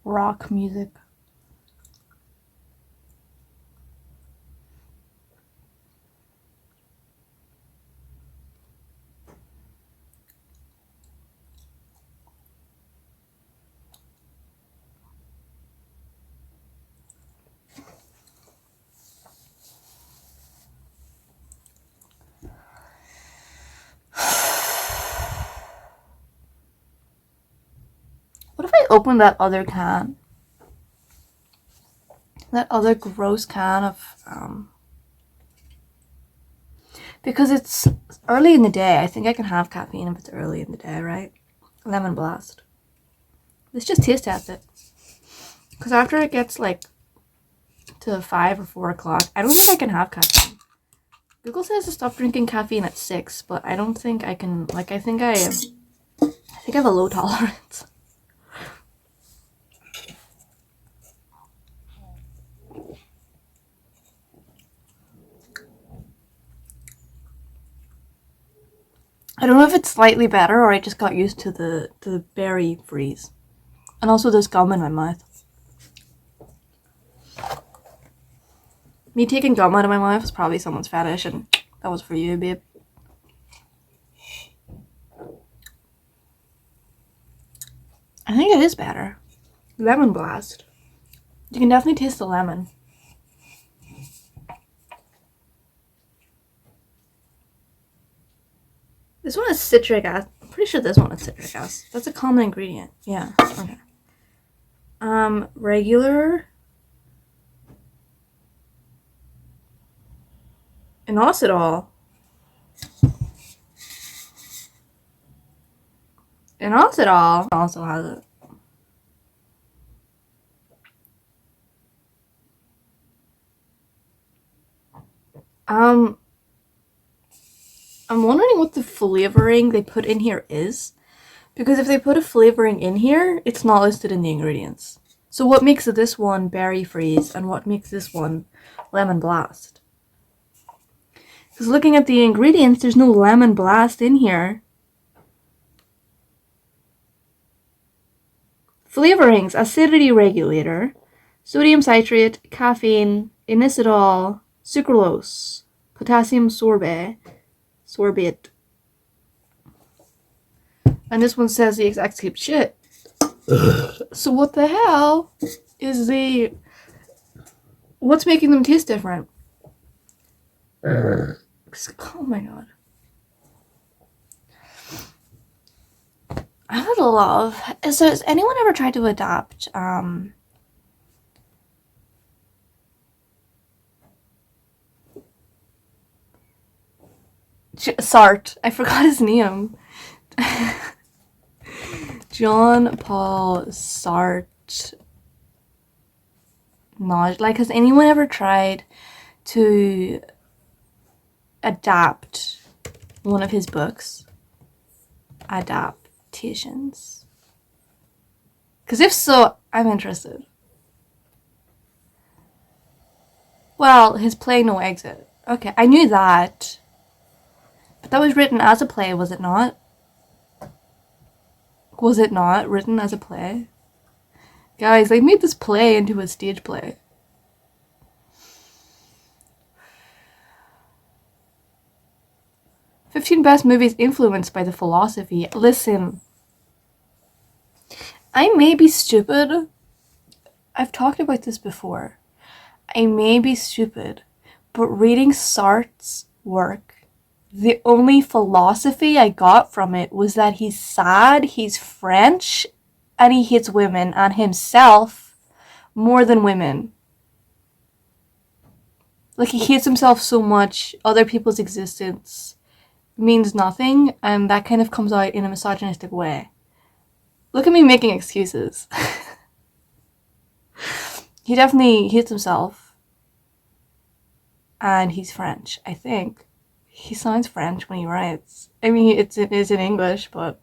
Rock music. What if I open that other can? That other gross can of, because it's early in the day. I think I can have caffeine if it's early in the day, right? Lemon Blast. Let's just taste test it. Because after it gets like to 5 or 4 o'clock, I don't think I can have caffeine. Google says to stop drinking caffeine at 6, but I don't think I can, like, I think I have a low tolerance. I don't know if it's slightly better or I just got used to the berry freeze. And also there's gum in my mouth. Me taking gum out of my mouth is probably someone's fetish, and that was for you, babe. I think it is better. Lemon blast. You can definitely taste the lemon. This one is citric acid. I'm pretty sure this one is citric acid. That's a common ingredient. Yeah. Okay. Regular. Inositol. Inositol also has it. I'm wondering what the flavoring they put in here is. Because if they put a flavoring in here, it's not listed in the ingredients. So what makes this one berry freeze and what makes this one lemon blast? Because looking at the ingredients, there's no lemon blast in here. Flavorings: acidity regulator, sodium citrate, caffeine, inositol, sucralose, potassium sorbate. And this one says the exact same shit. So what the hell is what's making them taste different? Oh my god. I would love. So has anyone ever tried to adapt Sartre? I forgot his name. John Paul Sartre. Like, has anyone ever tried to adapt one of his books? Adaptations. Because if so, I'm interested. Well, his play No Exit. Okay, I knew that. But that was written as a play, was it not? Was it not written as a play? Guys, they made this play into a stage play. "15 best movies influenced by the philosophy." Listen, I may be stupid. I've talked about this before. I may be stupid, but reading Sartre's work, the only philosophy I got from it was that he's sad, he's French, and he hates women and himself more than women. Like, he hates himself so much, other people's existence means nothing, and that kind of comes out in a misogynistic way. Look at me making excuses. He definitely hates himself. And he's French, I think. He sounds French when he writes. I mean, it is in English, but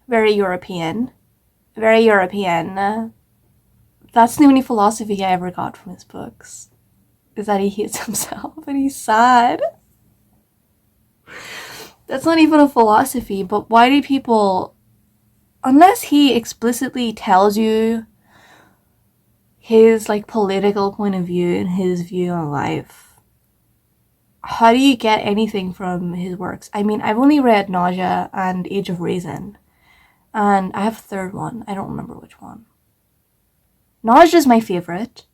very European. Very European. That's the only philosophy I ever got from his books. Is that he hates himself and he's sad. That's not even a philosophy, but why do people... Unless he explicitly tells you his, like, political point of view and his view on life, how do you get anything from his works? I mean, I've only read Nausea and Age of Reason, and I have a third one. I don't remember which one. Nausea is my favorite.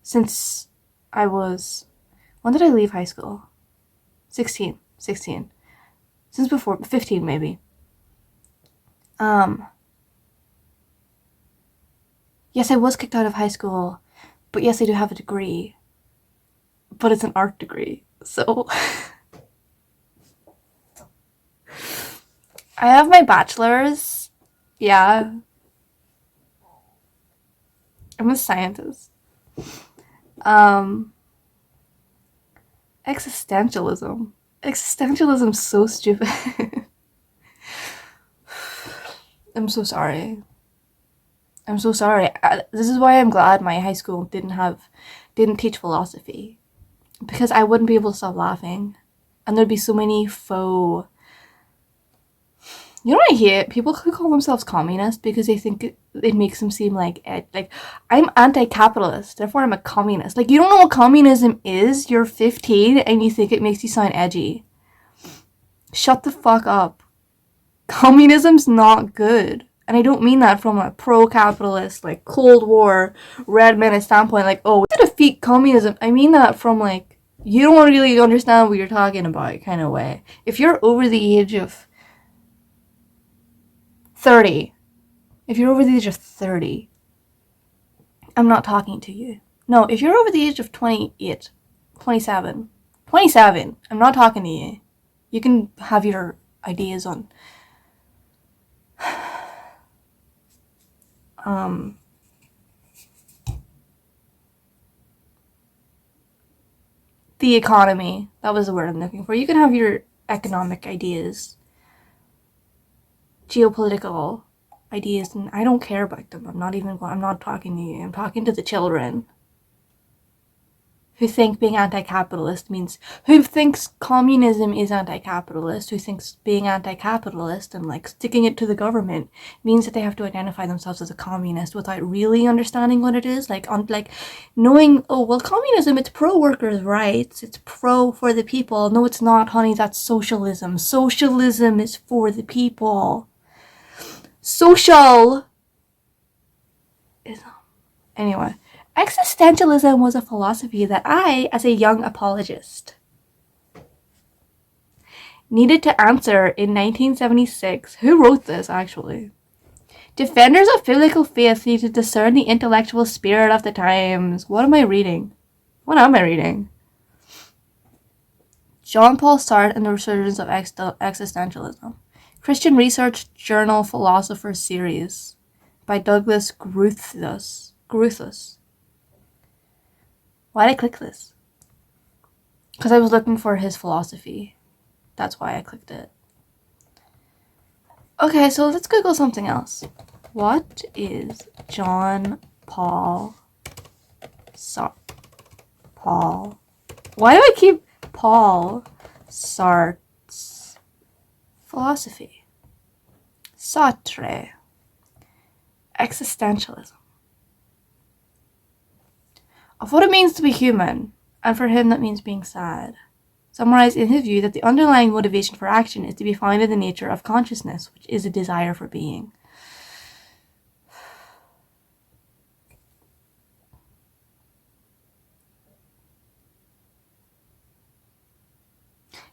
Since I was... When did I leave high school? 16. Since before... 15, maybe. Yes, I was kicked out of high school, but yes, I do have a degree. But it's an art degree, so... I have my bachelor's. Yeah. I'm a scientist. Existentialism. Existentialism's so stupid. I'm so sorry. This is why I'm glad my high school didn't teach philosophy. Because I wouldn't be able to stop laughing. And there'd be so many faux You know what I hate? People who call themselves communist because they think it makes them seem like I'm anti-capitalist, therefore I'm a communist. Like, you don't know what communism is. You're 15 and you think it makes you sound edgy. Shut the fuck up. Communism's not good. And I don't mean that from a pro-capitalist, like, Cold War, red menace standpoint, like, oh, to defeat communism. I mean that from, like, you don't really understand what you're talking about kind of way. If you're over the age of 30, if you're over the age of 30, I'm not talking to you. No, if you're over the age of 28, 27, I'm not talking to you. You can have your ideas on the economy. That was the word I'm looking for. You can have your economic ideas, geopolitical ideas, and I don't care about them. I'm not talking to you. I'm talking to the children who think being anti-capitalist means, who thinks communism is anti-capitalist, who thinks being anti-capitalist and like sticking it to the government means that they have to identify themselves as a communist without really understanding what it is. Like knowing, oh, well, communism, it's pro workers' rights, it's pro for the people. No, it's not, honey, that's socialism. Socialism is for the people. Socialism. Anyway. Existentialism was a philosophy that I, as a young apologist, needed to answer in 1976. Who wrote this, actually? Defenders of biblical faith need to discern the intellectual spirit of the times. What am I reading? Jean-Paul Sartre and the Resurgence of Existentialism. Christian Research Journal Philosopher Series by Douglas Gruthus. Why did I click this? Because I was looking for his philosophy. That's why I clicked it. Okay, so let's Google something else. What is John Paul Sartre? Why do I keep Paul Sartre's philosophy? Sartre. Existentialism. Of what it means to be human, and for him that means being sad. Summarized in his view that the underlying motivation for action is to be found in the nature of consciousness, which is a desire for being.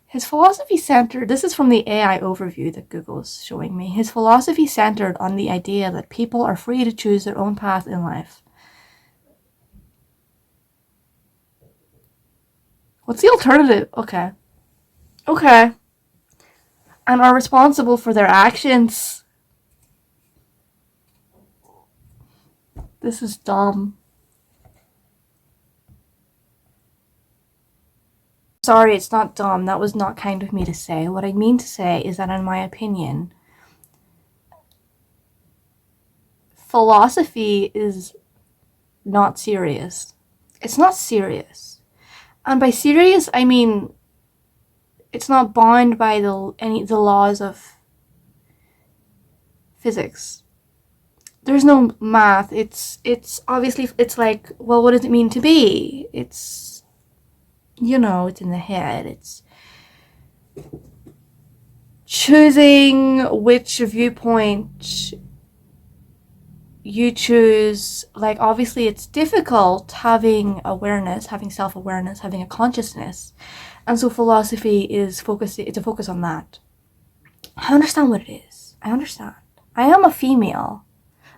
His philosophy centered, this is from the AI overview that Google's showing me, his philosophy centered on the idea that people are free to choose their own path in life. What's the alternative? Okay. And are responsible for their actions. This is dumb. Sorry, it's not dumb. That was not kind of me to say. What I mean to say is that, in my opinion, philosophy is not serious. It's not serious. And by serious, I mean it's not bound by the laws of physics. There's no math. It's obviously, it's like, well, what does it mean to be? It's, it's in the head. It's choosing which viewpoint you choose. Like, obviously it's difficult having awareness, having self-awareness, having a consciousness, and so philosophy is it's a focus on that. I understand what it is. I understand. I am a female.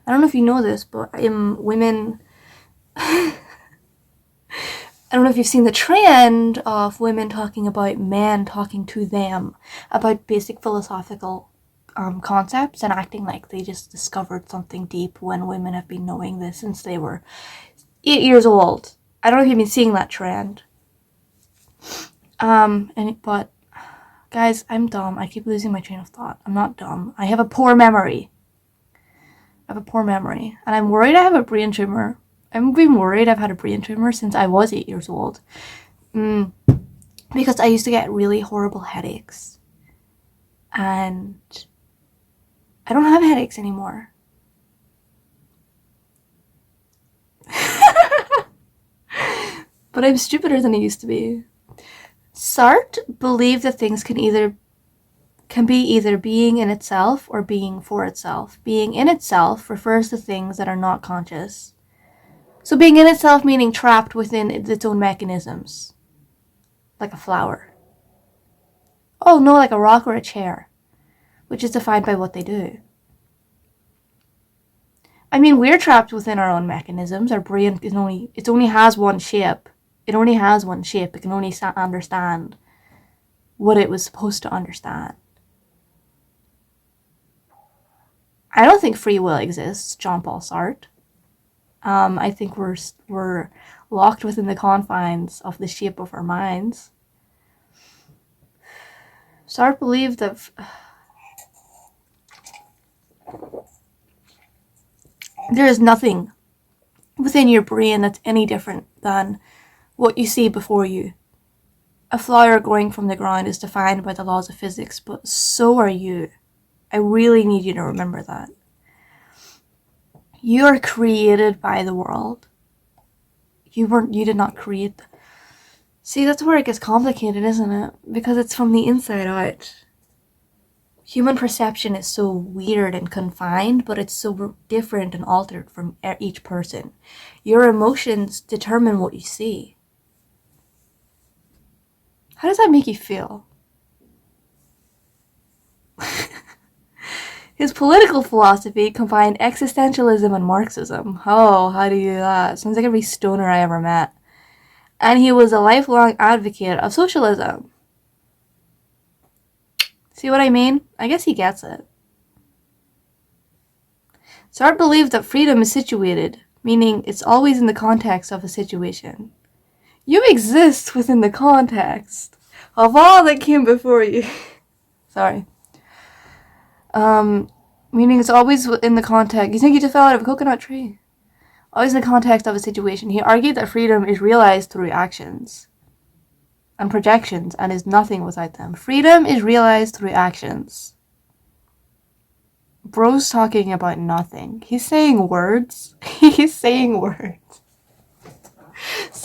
I don't know if you know this, but women I don't know if you've seen the trend of women talking about men talking to them about basic philosophical concepts and acting like they just discovered something deep when women have been knowing this since they were 8 years old. I don't know if you've been seeing that trend. But guys, I'm dumb. I keep losing my train of thought. I'm not dumb. I have a poor memory. And I'm worried I have a brain tumor. I've been worried I've had a brain tumor since I was 8 years old. Because I used to get really horrible headaches. And I don't have headaches anymore. But I'm stupider than I used to be. Sartre believed that things can be either being in itself or being for itself. Being in itself refers to things that are not conscious. So being in itself meaning trapped within its own mechanisms. Like a flower. Oh no, like a rock or a chair. Which is defined by what they do. I mean, we're trapped within our own mechanisms. Our brain only has one shape. It only has one shape. It can only understand what it was supposed to understand. I don't think free will exists, Jean-Paul Sartre. I think we're locked within the confines of the shape of our minds. Sartre believed that there is nothing within your brain that's any different than what you see before you. A flower growing from the ground is defined by the laws of physics, but so are you. I really need you to remember that. You are created by the world. You did not create. See, that's where it gets complicated, isn't it? Because it's from the inside out. Human perception is so weird and confined, but it's so different and altered from each person. Your emotions determine what you see. How does that make you feel? His political philosophy combined existentialism and Marxism. Oh, how do you do that? Sounds like every stoner I ever met. And he was a lifelong advocate of socialism. See what I mean? I guess he gets it. Sartre believed that freedom is situated, meaning it's always in the context of a situation. You exist within the context of all that came before you. Sorry. Meaning it's always in the context. You think you just fell out of a coconut tree? Always in the context of a situation. He argued that freedom is realized through actions and projections and is nothing without them. Freedom is realized through actions. Bro's talking about nothing. He's saying words. He's saying words.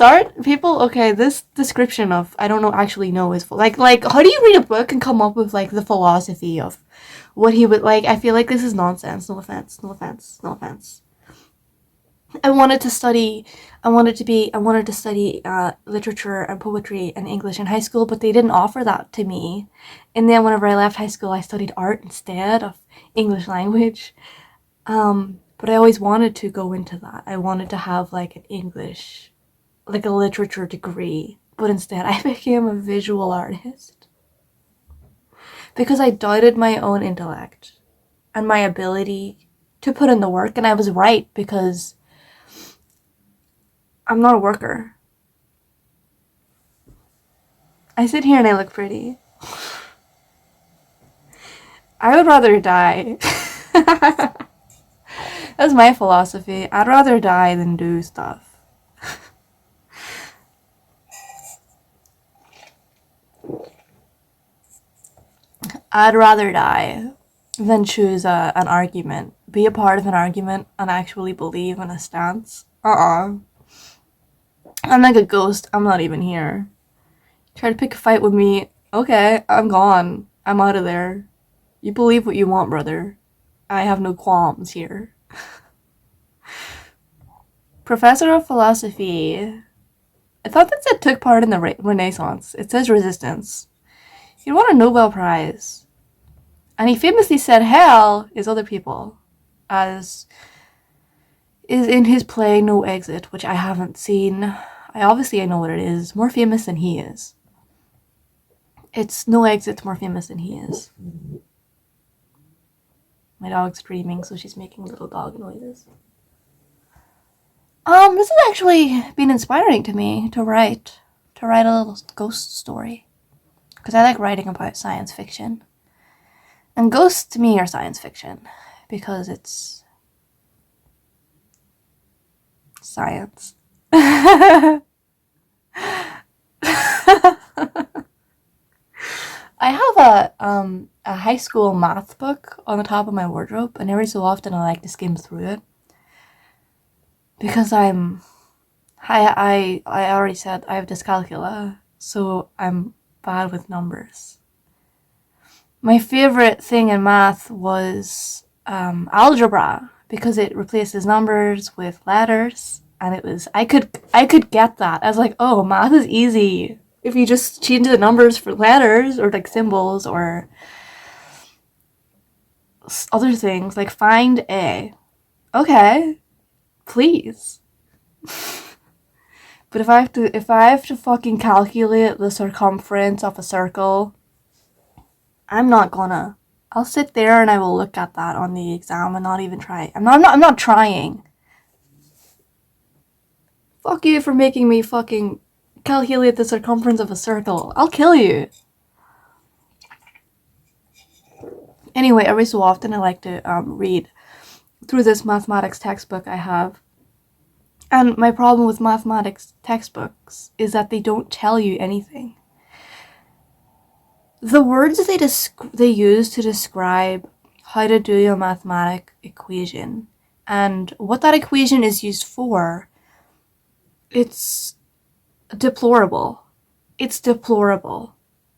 Okay, this description of, I don't know, actually know is, like, how do you read a book and come up with, like, the philosophy of what he would, like, I feel like this is nonsense. No offense. I wanted to study literature and poetry and English in high school, but they didn't offer that to me. And then whenever I left high school, I studied art instead of English language. But I always wanted to go into that. I wanted to have like an English, like a literature degree, but instead I became a visual artist. Because I doubted my own intellect and my ability to put in the work, and I was right because I'm not a worker. I sit here and I look pretty. I would rather die. That's my philosophy. I'd rather die than do stuff. I'd rather die than choose an argument. Be a part of an argument and actually believe in a stance. I'm like a ghost. I'm not even here. Try to pick a fight with me. Okay, I'm gone. I'm out of there. You believe what you want, brother. I have no qualms here. Professor of philosophy. I thought that said took part in the Renaissance. It says resistance. He won a Nobel Prize. And he famously said hell is other people. As is in his play No Exit, which I haven't seen. I know what it is. More famous than he is. It's No Exit's more famous than he is. My dog's dreaming, so she's making little dog noises. This has actually been inspiring to me to write a little ghost story. Because I like writing about science fiction. And ghosts to me are science fiction. Because it's science. I have a high school math book on the top of my wardrobe, and every so often I like to skim through it because I already said I have dyscalculia, so I'm bad with numbers. My favorite thing in math was algebra because it replaces numbers with letters, and it was I could get that. I was like, oh, math is easy if you just change the numbers for letters or like symbols or other things, like find A. Okay, please. But if I have to fucking calculate the circumference of a circle, I'm not gonna. I'll sit there and I will look at that on the exam and not even try. I'm not trying. Fuck you for making me fucking calculate the circumference of a circle. I'll kill you. Anyway, every so often I like to read through this mathematics textbook I have. And my problem with mathematics textbooks is that they don't tell you anything. The words they use to describe how to do a mathematic equation and what that equation is used for, it's deplorable. It's deplorable.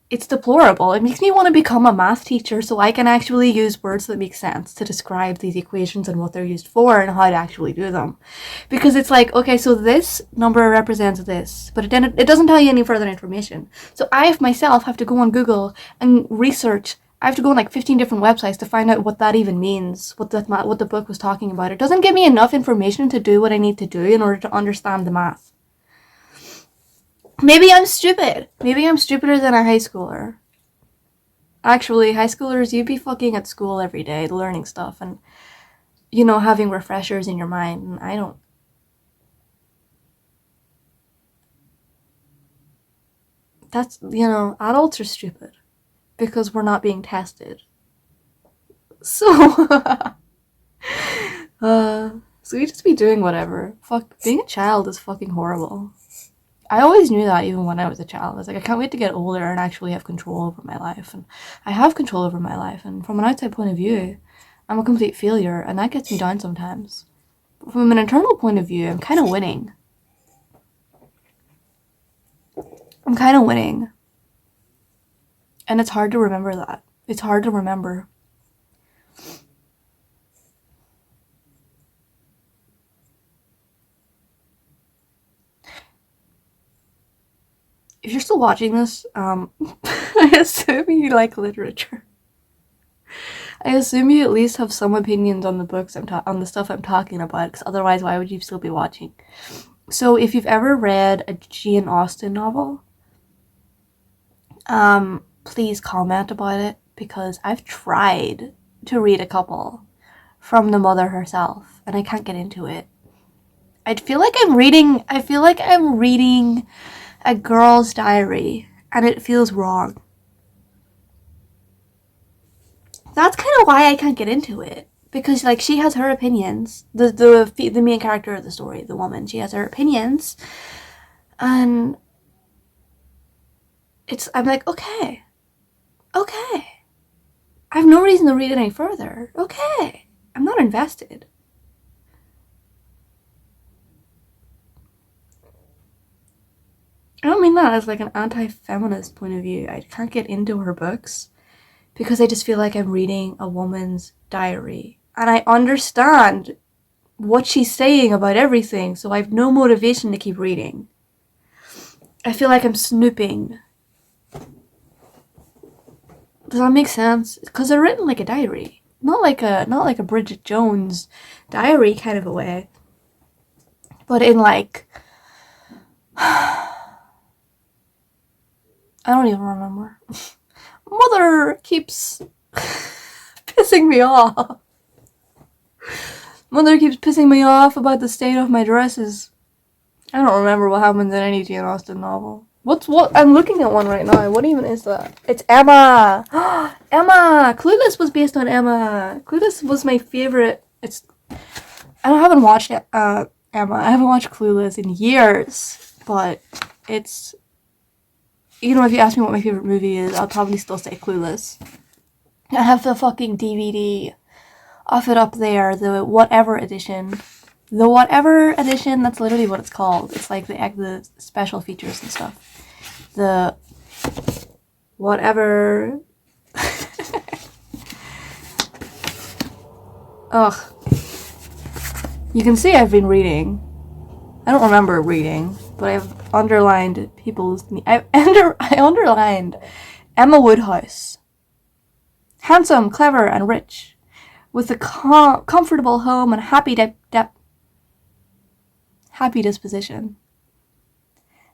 It's deplorable. It makes me want to become a math teacher so I can actually use words that make sense to describe these equations and what they're used for and how to actually do them. Because it's like, okay, so this number represents this, but it doesn't tell you any further information. So I myself have to go on Google and research. I have to go on like 15 different websites to find out what that even means, what the book was talking about. It doesn't give me enough information to do what I need to do in order to understand the math. Maybe I'm stupid. Maybe I'm stupider than a high schooler. Actually, high schoolers, you'd be fucking at school every day learning stuff and, you know, having refreshers in your mind. And I don't. That's, you know, adults are stupid because we're not being tested. So, so we just be doing whatever. Fuck, being a child is fucking horrible. I always knew that even when I was a child. I was like, I can't wait to get older and actually have control over my life. And I have control over my life. And from an outside point of view, I'm a complete failure. And that gets me down sometimes. But from an internal point of view, I'm kind of winning. I'm kind of winning. And it's hard to remember that. It's hard to remember. If you're still watching this, I assume you like literature. I assume you at least have some opinions on the books on the stuff I'm talking about, because otherwise why would you still be watching? So if you've ever read a Jane Austen novel, please comment about it, because I've tried to read a couple from the mother herself, and I can't get into it. I feel like I'm reading a girl's diary, and it feels wrong. That's kind of why I can't get into it, because like she has her opinions. The main character of the story, the woman, she has her opinions, and I'm like, okay, I have no reason to read it any further. Okay, I'm not invested. I don't mean that as like an anti-feminist point of view. I can't get into her books because I just feel like I'm reading a woman's diary. And I understand what she's saying about everything, so I have no motivation to keep reading. I feel like I'm snooping. Does that make sense? Because they're written like a diary. Not like a Bridget Jones diary kind of a way. But in like I don't even remember. Mother keeps pissing me off. Mother keeps pissing me off about the state of my dresses. I don't remember what happens in any Jane Austen novel. What? I'm looking at one right now. What even is that? It's Emma. Emma. Clueless was based on Emma. Clueless was my favorite. I haven't watched Emma. I haven't watched Clueless in years, but it's you know, if you ask me what my favorite movie is, I'll probably still say Clueless. I have the fucking DVD of it up there, the whatever edition. The whatever edition, that's literally what it's called. It's like the special features and stuff. The whatever. Ugh. You can see I've been reading. I don't remember reading, but I've underlined people's... I underlined Emma Woodhouse. Handsome, clever, and rich. With a comfortable home and happy disposition.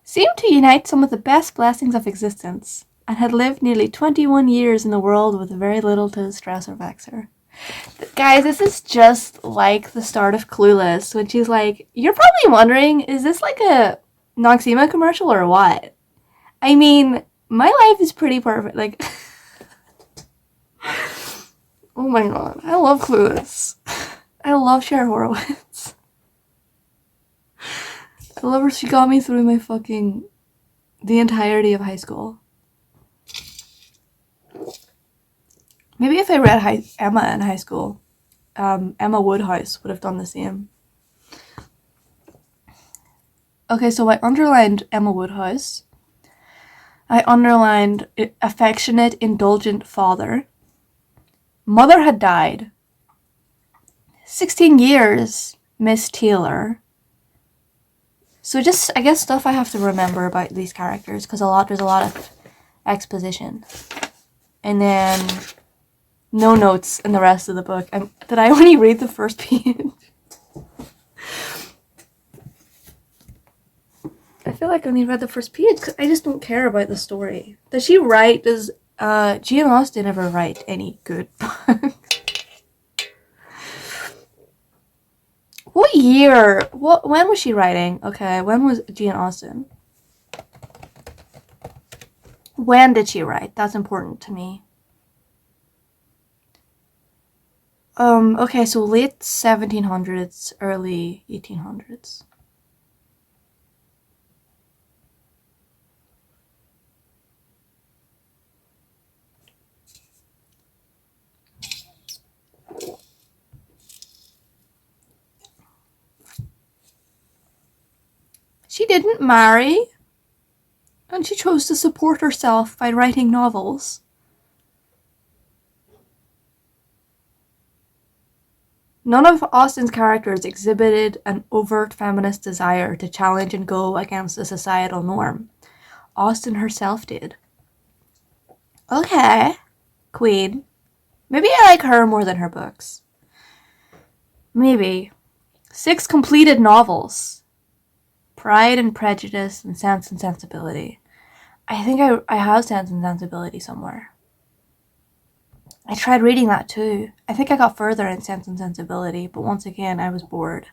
Seemed to unite some of the best blessings of existence, and had lived nearly 21 years in the world with very little to stress or vex her. Guys, this is just like the start of Clueless, when she's like, you're probably wondering, is this like a Noxema commercial or what? I mean, my life is pretty perfect. Like, oh my god, I love Clueless. I love Cher Horowitz. I love her. She got me through the entirety of high school. Maybe if I read Emma in high school, Emma Woodhouse would have done the same. Okay, so I underlined Emma Woodhouse. I underlined affectionate, indulgent father. Mother had died. 16 years, Miss Taylor. So just, I guess, stuff I have to remember about these characters, because there's a lot of exposition. And then no notes in the rest of the book. Did I only read the first page? I feel like I only read the first page because I just don't care about the story. Does Jane Austen ever write any good book? What year? When was she writing? Okay, when was Jane Austen? When did she write? That's important to me. Okay, so late 1700s, early 1800s. She didn't marry, and she chose to support herself by writing novels. None of Austen's characters exhibited an overt feminist desire to challenge and go against the societal norm. Austen herself did. Okay, Queen. Maybe I like her more than her books. Maybe. 6 completed novels. Pride and Prejudice and Sense and Sensibility. I think I have Sense and Sensibility somewhere. I tried reading that too. I think I got further in Sense and Sensibility, but once again, I was bored.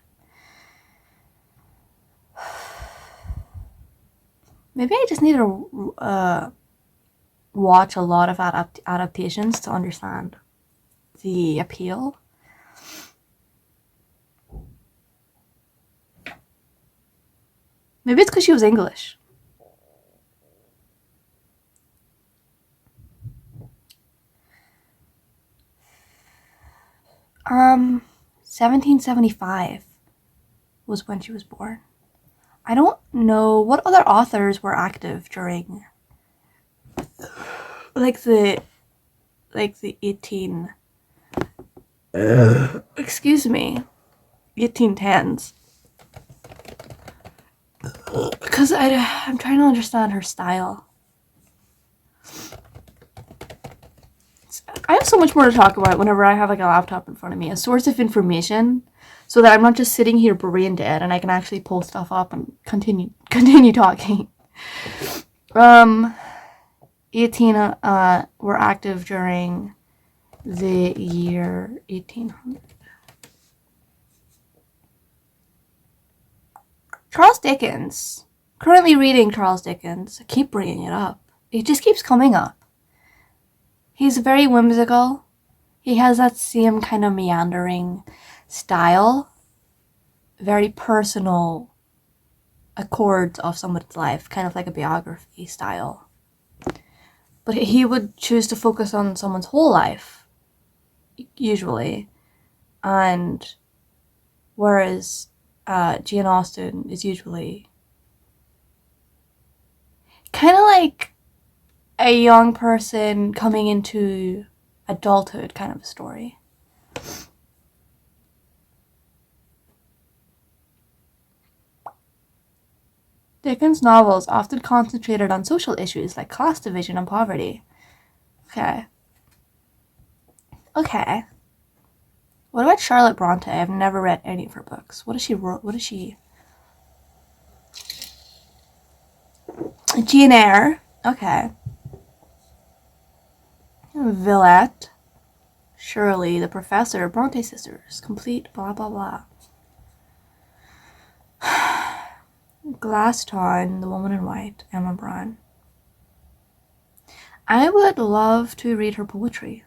Maybe I just need to watch a lot of adaptations to understand the appeal. Maybe it's because she was English. Um, 1775 was when she was born. I don't know what other authors were active during like the 1810s. Because I'm trying to understand her style. I have so much more to talk about whenever I have like a laptop in front of me, a source of information, so that I'm not just sitting here brain dead and I can actually pull stuff up and continue talking. 18 were active during the year 1800. Charles Dickens. Currently reading Charles Dickens. I keep bringing it up. It just keeps coming up. He's very whimsical. He has that same kind of meandering style. Very personal accords of someone's life. Kind of like a biography style. But he would choose to focus on someone's whole life, usually. And whereas Jane Austen is usually kind of like a young person coming into adulthood kind of a story. Dickens' novels often concentrated on social issues like class division and poverty. Okay. Okay. What about Charlotte Bronte? I've never read any of her books. What is she? Jane Eyre. Okay. Villette. Shirley, the Professor, Bronte sisters. Complete blah blah blah. Glaston, The Woman in White, Emma Brown. I would love to read her poetry.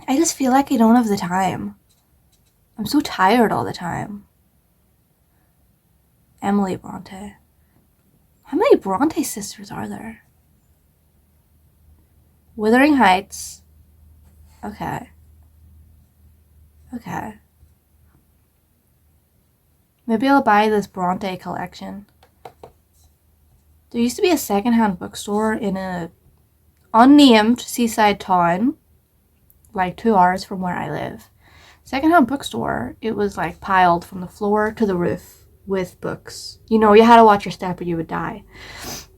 I just feel like I don't have the time. I'm so tired all the time. Emily Bronte. How many Bronte sisters are there? Wuthering Heights. Okay. Okay. Maybe I'll buy this Bronte collection. There used to be a secondhand bookstore in a unnamed seaside town, like 2 hours from where I live. Secondhand bookstore, it was like piled from the floor to the roof with books. You know, you had to watch your step or you would die.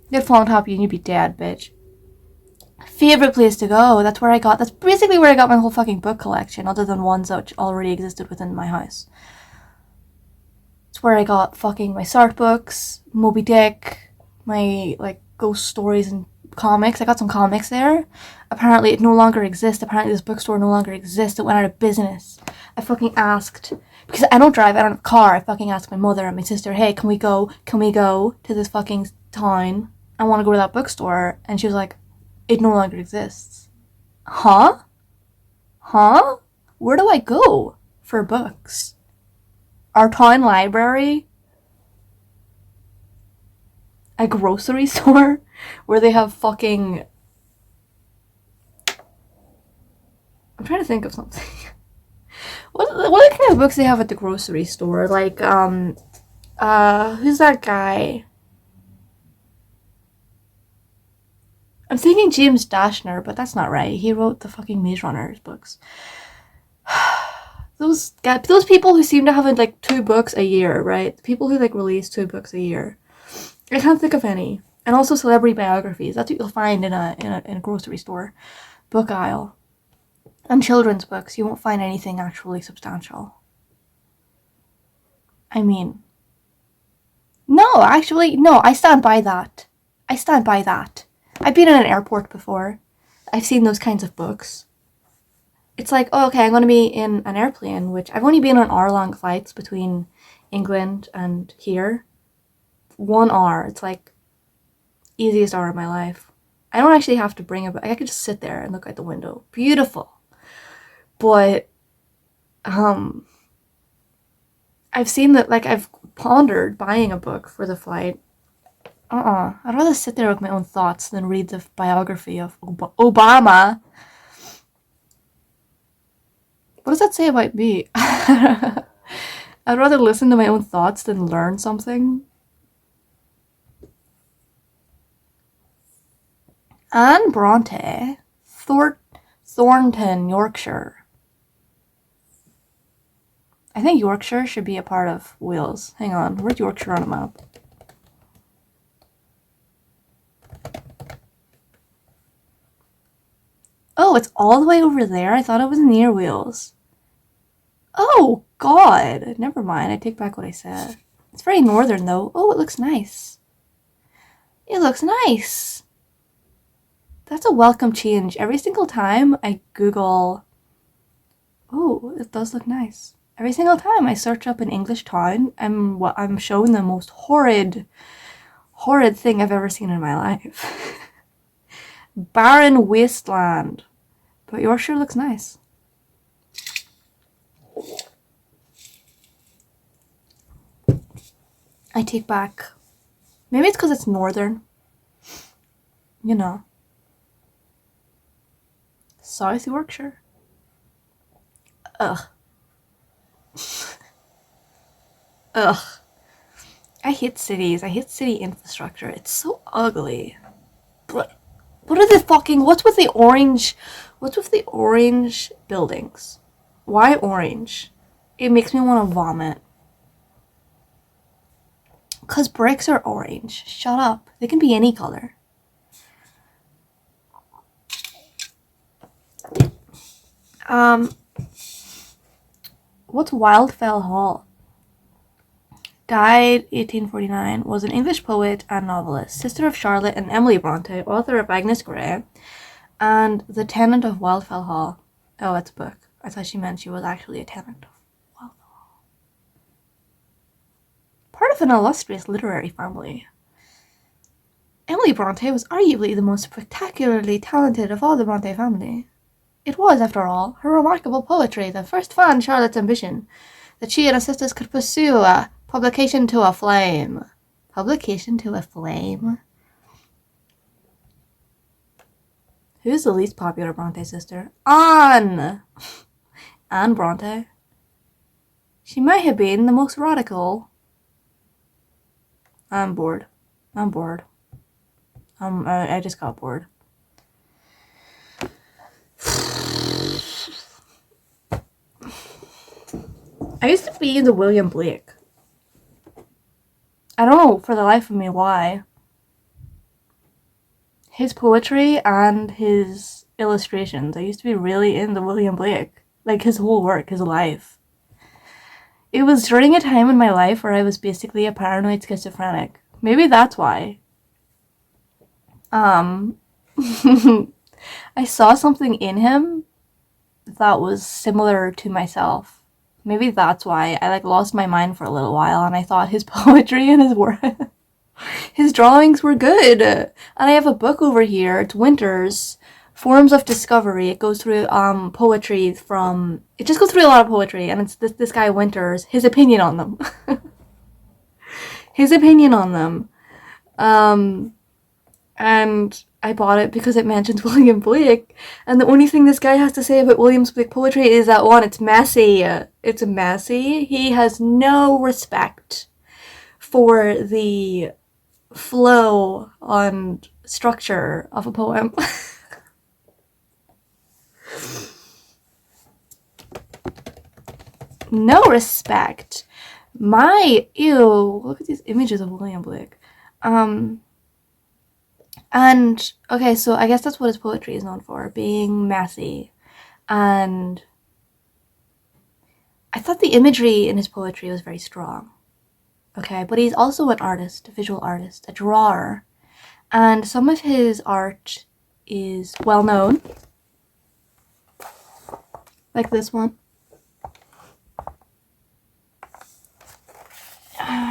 They'd fall on top of you and you'd be dead, bitch. Favorite place to go. That's basically where I got my whole fucking book collection, other than ones that already existed within my house. It's where I got fucking my Sartre books, Moby Dick, my like ghost stories and comics. I got some comics there. Apparently it no longer exists. Apparently this bookstore no longer exists. It went out of business. I fucking asked, because I don't drive, I don't have a car. I fucking asked my mother and my sister, hey, can we go to this fucking town? I want to go to that bookstore. And she was like, it no longer exists. Huh? Where do I go for books? Our town library? A grocery store where they have fucking... I'm trying to think of something. What are the kind of books they have at the grocery store? Like, who's that guy? I'm thinking James Dashner, but that's not right. He wrote the fucking Maze Runner books. Those people who seem to have like 2 books a year, right? People who like release 2 books a year. I can't think of any. And also celebrity biographies. That's what you'll find in a grocery store book aisle. And children's books. You won't find anything actually substantial. I mean, no, I stand by that. I've been in an airport before. I've seen those kinds of books. It's like, oh, okay, I'm going to be in an airplane, which I've only been on hour-long flights between England and here. 1 hour. It's like easiest hour of my life. I don't actually have to bring a book. I could just sit there and look out the window. Beautiful. But I've seen that, like, I've pondered buying a book for the flight. I'd rather sit there with my own thoughts than read the biography of Obama. What does that say about me? I'd rather listen to my own thoughts than learn something. Anne Bronte, Thornton, Yorkshire. I think Yorkshire should be a part of Wales. Hang on, where's Yorkshire on a map? Oh, it's all the way over there? I thought it was near Wales. Oh, God. Never mind, I take back what I said. It's very northern, though. Oh, it looks nice. That's a welcome change. Every single time I Google... Oh, it does look nice. Every single time I search up an English town, I'm shown the most horrid thing I've ever seen in my life. Barren wasteland. But Yorkshire looks nice. I take back. Maybe it's because it's northern. You know. South Yorkshire. Ugh. Ugh. I hate cities. I hate city infrastructure. It's so ugly. But what are the fucking... What's with the orange buildings? Why orange? It makes me want to vomit. Because bricks are orange. Shut up. They can be any color. What's Wildfell Hall? Died 1849, was an English poet and novelist, sister of Charlotte and Emily Bronte, author of Agnes Grey, and the tenant of Wildfell Hall. Oh, it's a book. I thought she meant she was actually a tenant of Wildfell Hall. Part of an illustrious literary family. Emily Bronte was arguably the most spectacularly talented of all the Bronte family. It was, after all, her remarkable poetry that first fanned Charlotte's ambition, that she and her sisters could pursue a publication to a flame. Publication to a flame? Who's the least popular Bronte sister? Anne! Anne Bronte. She might have been the most radical. I'm bored. I just got bored. I used to be into William Blake. I don't know for the life of me why. His poetry and his illustrations. I used to be really into William Blake. Like his whole work, his life. It was during a time in my life where I was basically a paranoid schizophrenic. Maybe that's why. I saw something in him that was similar to myself. Maybe that's why I lost my mind for a little while, and I thought his poetry and his work, his drawings were good. And I have a book over here. It's Winter's Forms of Discovery. It goes through poetry from. It just goes through a lot of poetry, and it's this guy Winter's, his opinion on them. His opinion on them. And I bought it because it mentions William Blake, and the only thing this guy has to say about William Blake poetry is that, one, it's messy. It's messy. He has no respect for the flow and structure of a poem. No respect. Ew, look at these images of William Blake. And, okay, so I guess that's what his poetry is known for, being messy. And I thought the imagery in his poetry was very strong. Okay, but he's also an artist, a visual artist, a drawer. And some of his art is well known. Like this one.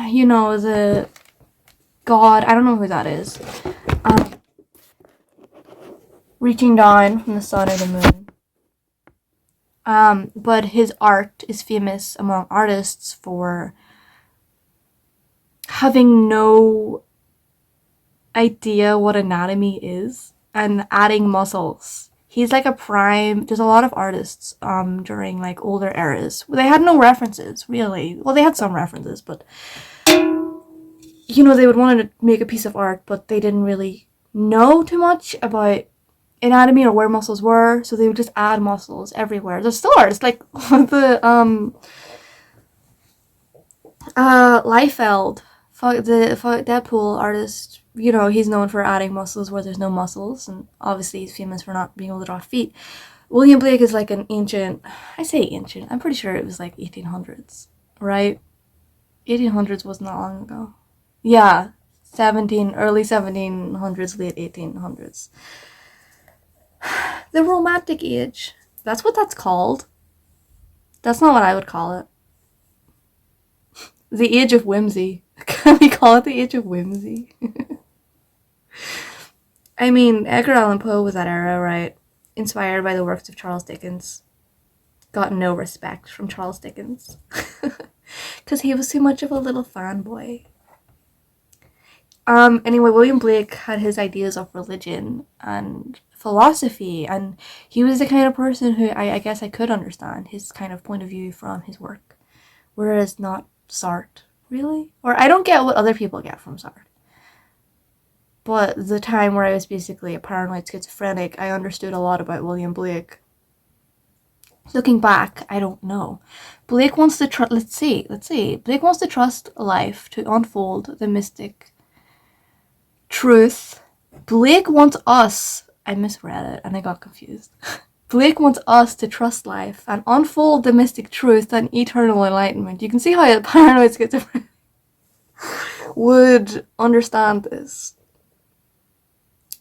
You know, the god, I don't know who that is. Reaching down from the sun or the moon. But his art is famous among artists for having no idea what anatomy is and adding muscles. He's like a prime. There's a lot of artists during like older eras. They had no references, really. Well, they had some references, but you know, they would want to make a piece of art, but they didn't really know too much about anatomy or where muscles were, so they would just add muscles everywhere. There's still artists like the Liefeld, the Deadpool artist. You know, he's known for adding muscles where there's no muscles, and obviously he's famous for not being able to draw feet. William Blake is like an ancient. I say ancient. I'm pretty sure it was like 1800s, right? 1800s wasn't that long ago. Yeah, early 1700s, late 1800s. The Romantic Age. That's what that's called. That's not what I would call it. The Age of Whimsy. Can we call it the Age of Whimsy? I mean, Edgar Allan Poe was that era, right? Inspired by the works of Charles Dickens. Got no respect from Charles Dickens. Because he was too much of a little fanboy. Anyway, William Blake had his ideas of religion and philosophy, and he was the kind of person who I guess I could understand his kind of point of view from his work. Whereas not Sartre, really? Or I don't get what other people get from Sartre. But the time where I was basically a paranoid schizophrenic, I understood a lot about William Blake. Looking back, I don't know. Blake wants to let's see. Blake wants to trust life to unfold the mystic truth. Blake wants us, I misread it and I got confused. Blake wants us to trust life and unfold the mystic truth and eternal enlightenment. You can see how a paranoid schizophrenic would understand this.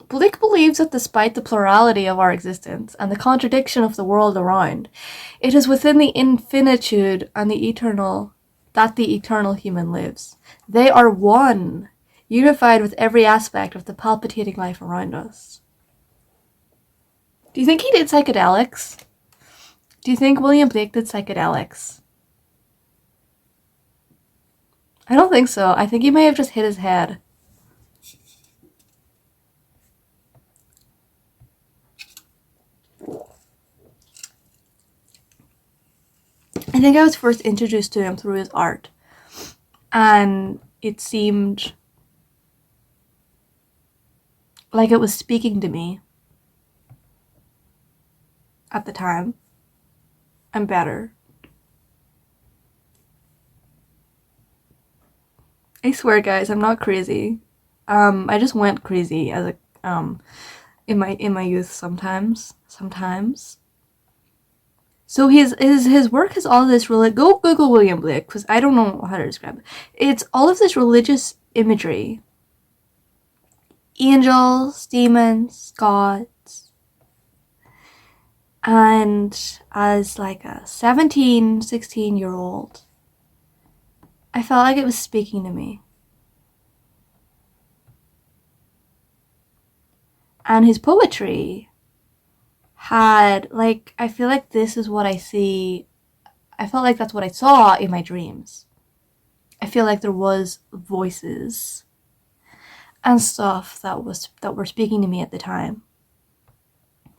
Blake believes that despite the plurality of our existence and the contradiction of the world around, it is within the infinitude and the eternal that the eternal human lives. They are one, unified with every aspect of the palpitating life around us. Do you think he did psychedelics? Do you think William Blake did psychedelics? I don't think so. I think he may have just hit his head. I think I was first introduced to him through his art, and it seemed like it was speaking to me at the time. I'm better. I swear, guys, I'm not crazy. I just went crazy as a in my youth sometimes. So his work has all this go Google William Blake, because I don't know how to describe it. It's all of this religious imagery. Angels, demons, gods. And as like a 17, 16-year-old, I felt like it was speaking to me. And his poetry had, like, I feel like this is what I see. I felt like that's what I saw in my dreams. I feel like there was voices and stuff that were speaking to me at the time.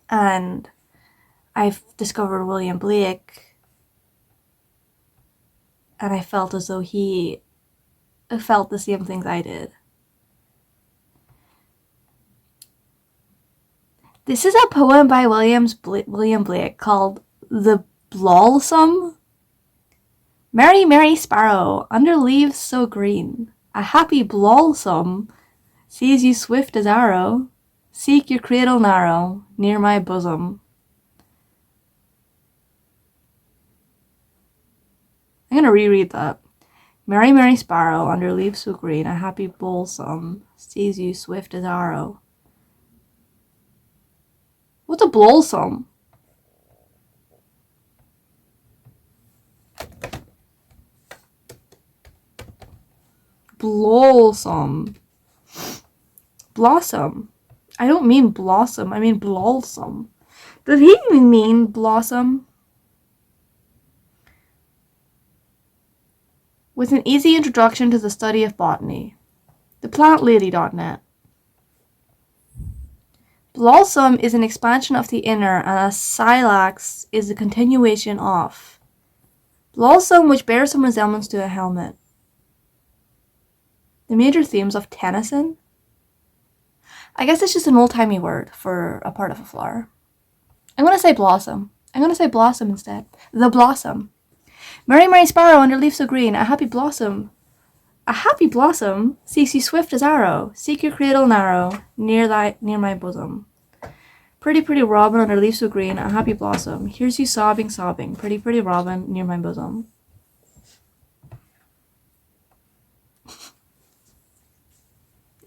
And I've discovered William Blake, and I felt as though he felt the same things I did. This is a poem by William Blake called The Blossom. Merry, merry sparrow, under leaves so green, a happy blossom sees you swift as arrow. Seek your cradle narrow, near my bosom. I'm gonna reread that. Merry, merry sparrow, under leaves so green, a happy blossom sees you swift as arrow. What's a blossom? Blossom. Blossom. I don't mean blossom, I mean blossom. Does he even mean blossom? With an easy introduction to the study of botany. ThePlantLady.net. Blossom is an expansion of the inner, and a silex is a continuation of. Blossom, which bears some resemblance to a helmet. The major themes of Tennyson? I guess it's just an old-timey word for a part of a flower. I'm gonna say blossom. I'm gonna say blossom instead. The blossom. Merry, merry sparrow, under leaves so green, a happy blossom. A happy blossom seeks you swift as arrow. Seek your cradle narrow, near my bosom. Pretty, pretty robin, under leaves so green, a happy blossom. Here's you sobbing, sobbing. Pretty, pretty robin, near my bosom.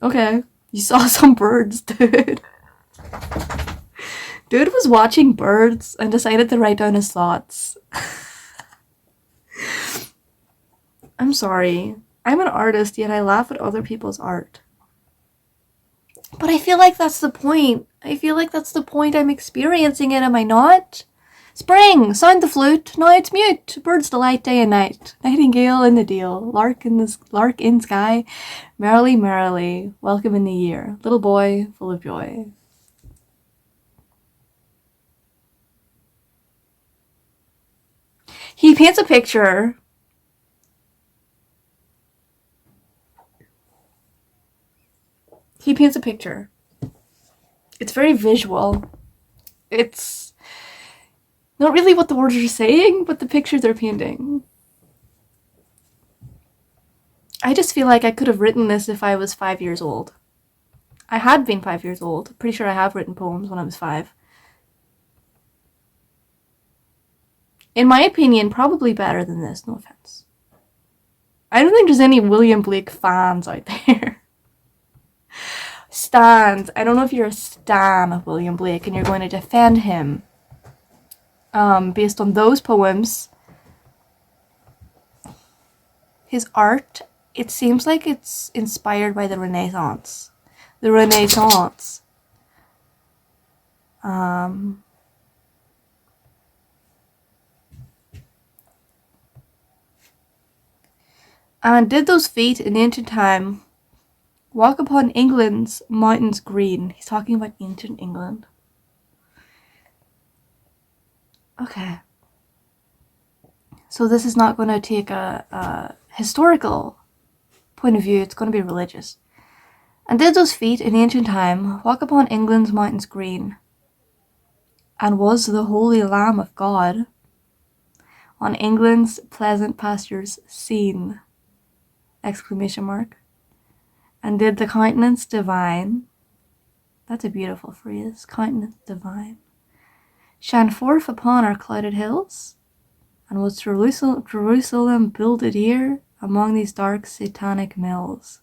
Okay, you saw some birds, dude. Dude was watching birds and decided to write down his thoughts. I'm sorry. I'm an artist, yet I laugh at other people's art. But I feel like that's the point. I'm experiencing it, am I not? Spring, sound the flute, now it's mute. Birds delight day and night. Nightingale in the deal, lark in sky. Merrily, merrily, welcome in the year. Little boy, full of joy. He paints a picture. It's very visual. It's not really what the words are saying, but the picture they're painting. I just feel like I could have written this if I was 5 years old. I had been 5 years old. Pretty sure I have written poems when I was 5. In my opinion, probably better than this, no offense. I don't think there's any William Blake fans out there. Stans. I don't know if you're a stan of William Blake and you're going to defend him based on those poems. His art, it seems like it's inspired by the Renaissance. The Renaissance. And did those feet in ancient time walk upon England's mountains green? He's talking about ancient England. Okay. So this is not going to take a historical point of view. It's going to be religious. And did those feet in ancient time walk upon England's mountains green? And was the holy Lamb of God on England's pleasant pastures seen? Exclamation mark. And did the countenance divine, that's a beautiful phrase, countenance divine, shine forth upon our clouded hills? And was Jerusalem builded here among these dark satanic mills?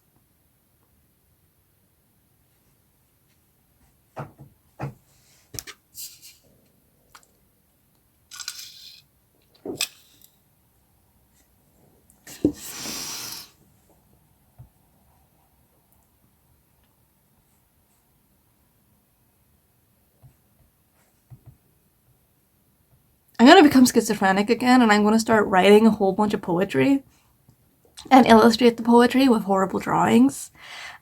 I'm going to become schizophrenic again, and I'm going to start writing a whole bunch of poetry and illustrate the poetry with horrible drawings.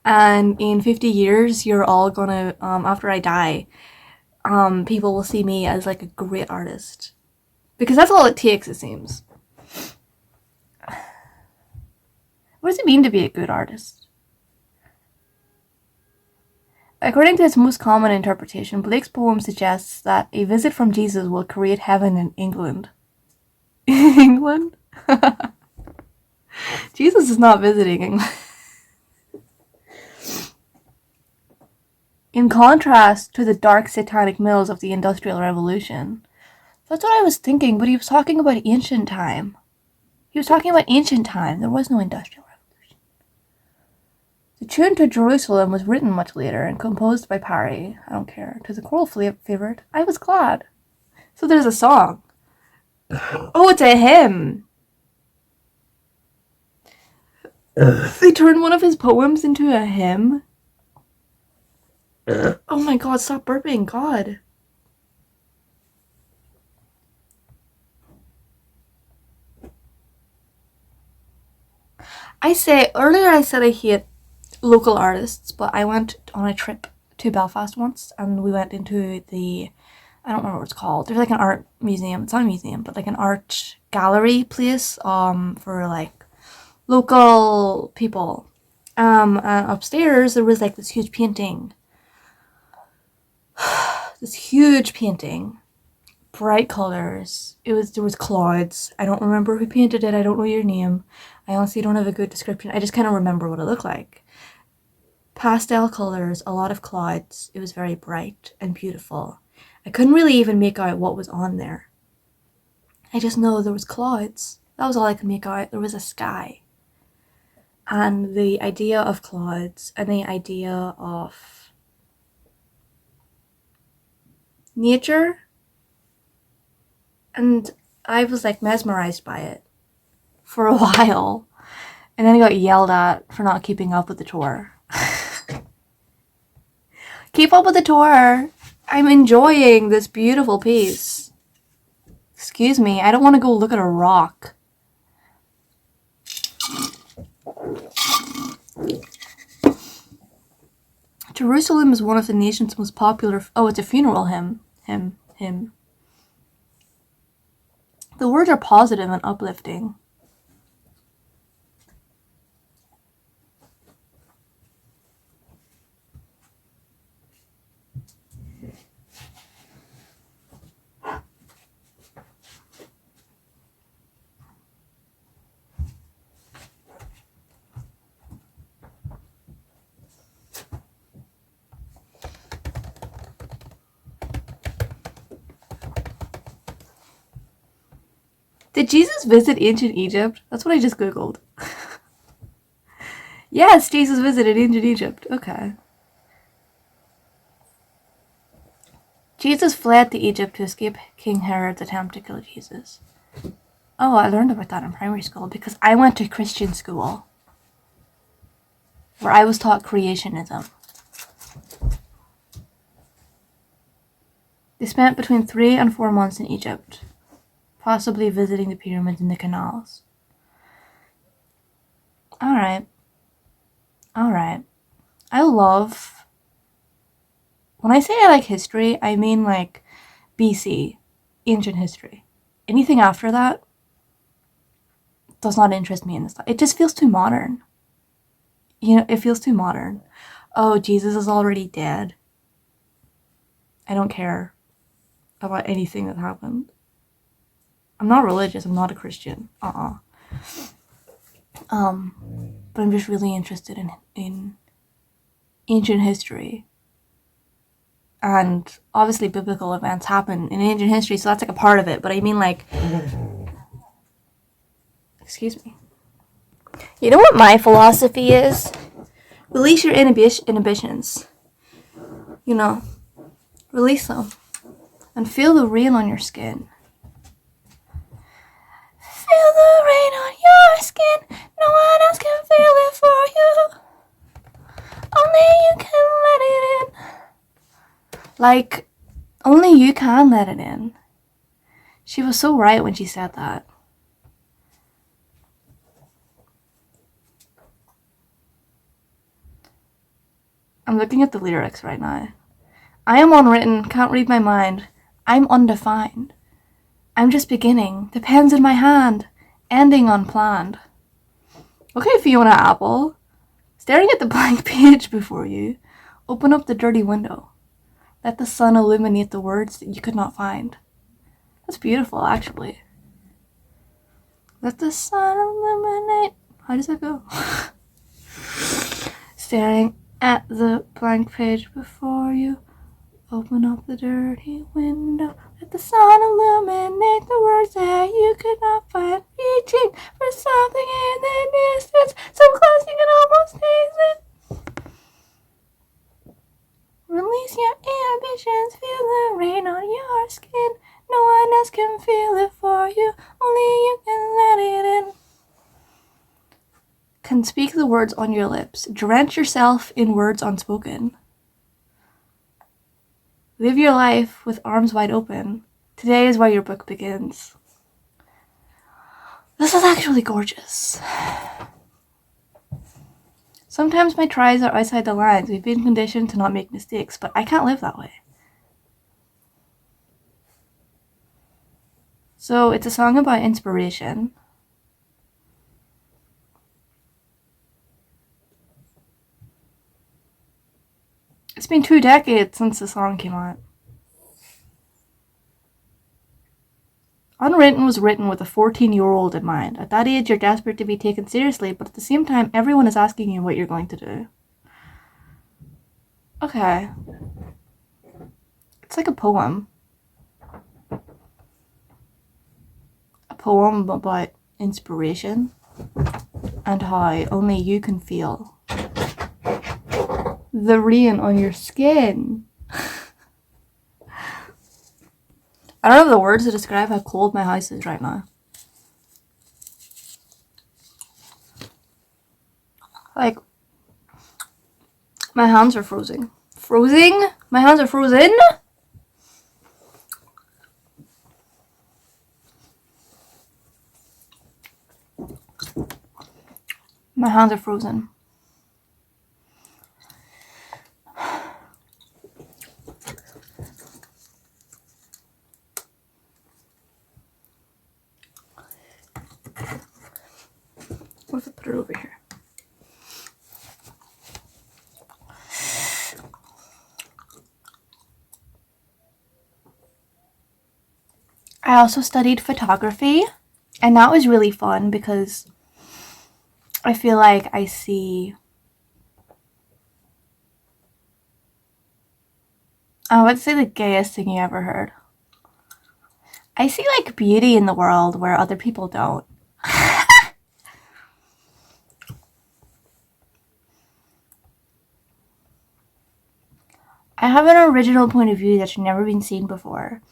And in 50 years, you're all going to, after I die, people will see me as like a great artist. Because that's all it takes, it seems. What does it mean to be a good artist? According to its most common interpretation, Blake's poem suggests that a visit from Jesus will create heaven in England. England? Jesus is not visiting England. In contrast to the dark satanic mills of the Industrial Revolution. That's what I was thinking, but he was talking about ancient time. There was no Industrial Revolution. The tune to Jerusalem was written much later and composed by Parry. I don't care. To the choral favorite, I was glad. So there's a song. Oh, it's a hymn. They turned one of his poems into a hymn. Oh my god, stop burping, God. Earlier I said I hate local artists, but I went on a trip to Belfast once and we went into the, I don't remember what it's called. There's like an art museum. It's not a museum, but like an art gallery place for like local people. And upstairs there was like this huge painting. Bright colors. There was clouds. I don't remember who painted it. I don't know your name. I honestly don't have a good description. I just kind of remember what it looked like. Pastel colors, a lot of clouds. It was very bright and beautiful. I couldn't really even make out what was on there. I just know there was clouds. That was all I could make out. There was a sky. And the idea of clouds and the idea of nature. And I was like mesmerized by it for a while. And then I got yelled at for not keeping up with the tour. Keep up with the tour. I'm enjoying this beautiful piece. Excuse me, I don't want to go look at a rock. Jerusalem is one of the nation's most popular... Oh, it's a funeral hymn. Hymn. The words are positive and uplifting. Did Jesus visit ancient Egypt? That's what I just googled. Yes, Jesus visited ancient Egypt. Okay. Jesus fled to Egypt to escape King Herod's attempt to kill Jesus. Oh, I learned about that in primary school because I went to Christian school where I was taught creationism. They spent between 3 and 4 months in Egypt, possibly visiting the pyramids and the canals. Alright. I love... When I say I like history, I mean like BC, ancient history. Anything after that does not interest me in this stuff. It just feels too modern. You know, it feels too modern. Oh, Jesus is already dead. I don't care about anything that happened. I'm not religious. I'm not a Christian. But I'm just really interested in ancient history. And obviously biblical events happen in ancient history, so that's like a part of it. But I mean like... Excuse me. You know what my philosophy is? Release your inhibitions. You know, release them. And feel the rain on your skin. Feel the rain on your skin. No one else can feel it for you. Only you can let it in. Like, only you can let it in. She was so right when she said that. I'm looking at the lyrics right now. I am unwritten, can't read my mind. I'm undefined. I'm just beginning, the pen's in my hand, ending unplanned. Okay, Fiona Apple. Staring at the blank page before you, open up the dirty window. Let the sun illuminate the words that you could not find. That's beautiful, actually. Let the sun illuminate... How does that go? Staring at the blank page before you, open up the dirty window. Let the sun illuminate the words that you could not find. Reaching for something in the distance, so close you can almost taste it. Release your ambitions, feel the rain on your skin. No one else can feel it for you, only you can let it in. Can speak the words on your lips. Drench yourself in words unspoken. Live your life with arms wide open. Today is where your book begins. This is actually gorgeous. Sometimes my tries are outside the lines. We've been conditioned to not make mistakes, but I can't live that way. So it's a song about inspiration. It's been 2 decades since the song came out. Unwritten was written with a 14-year-old in mind. At that age, you're desperate to be taken seriously, but at the same time, everyone is asking you what you're going to do. Okay. It's like a poem. A poem about inspiration and how only you can feel the rain on your skin. I don't have the words to describe how cold my house is right now. Like, my hands are frozen. My hands are frozen? hands are frozen. What if I put it over here? I also studied photography, and that was really fun because I feel like I see, I would say the gayest thing you ever heard. I see like beauty in the world where other people don't. I have an original point of view that's never been seen before.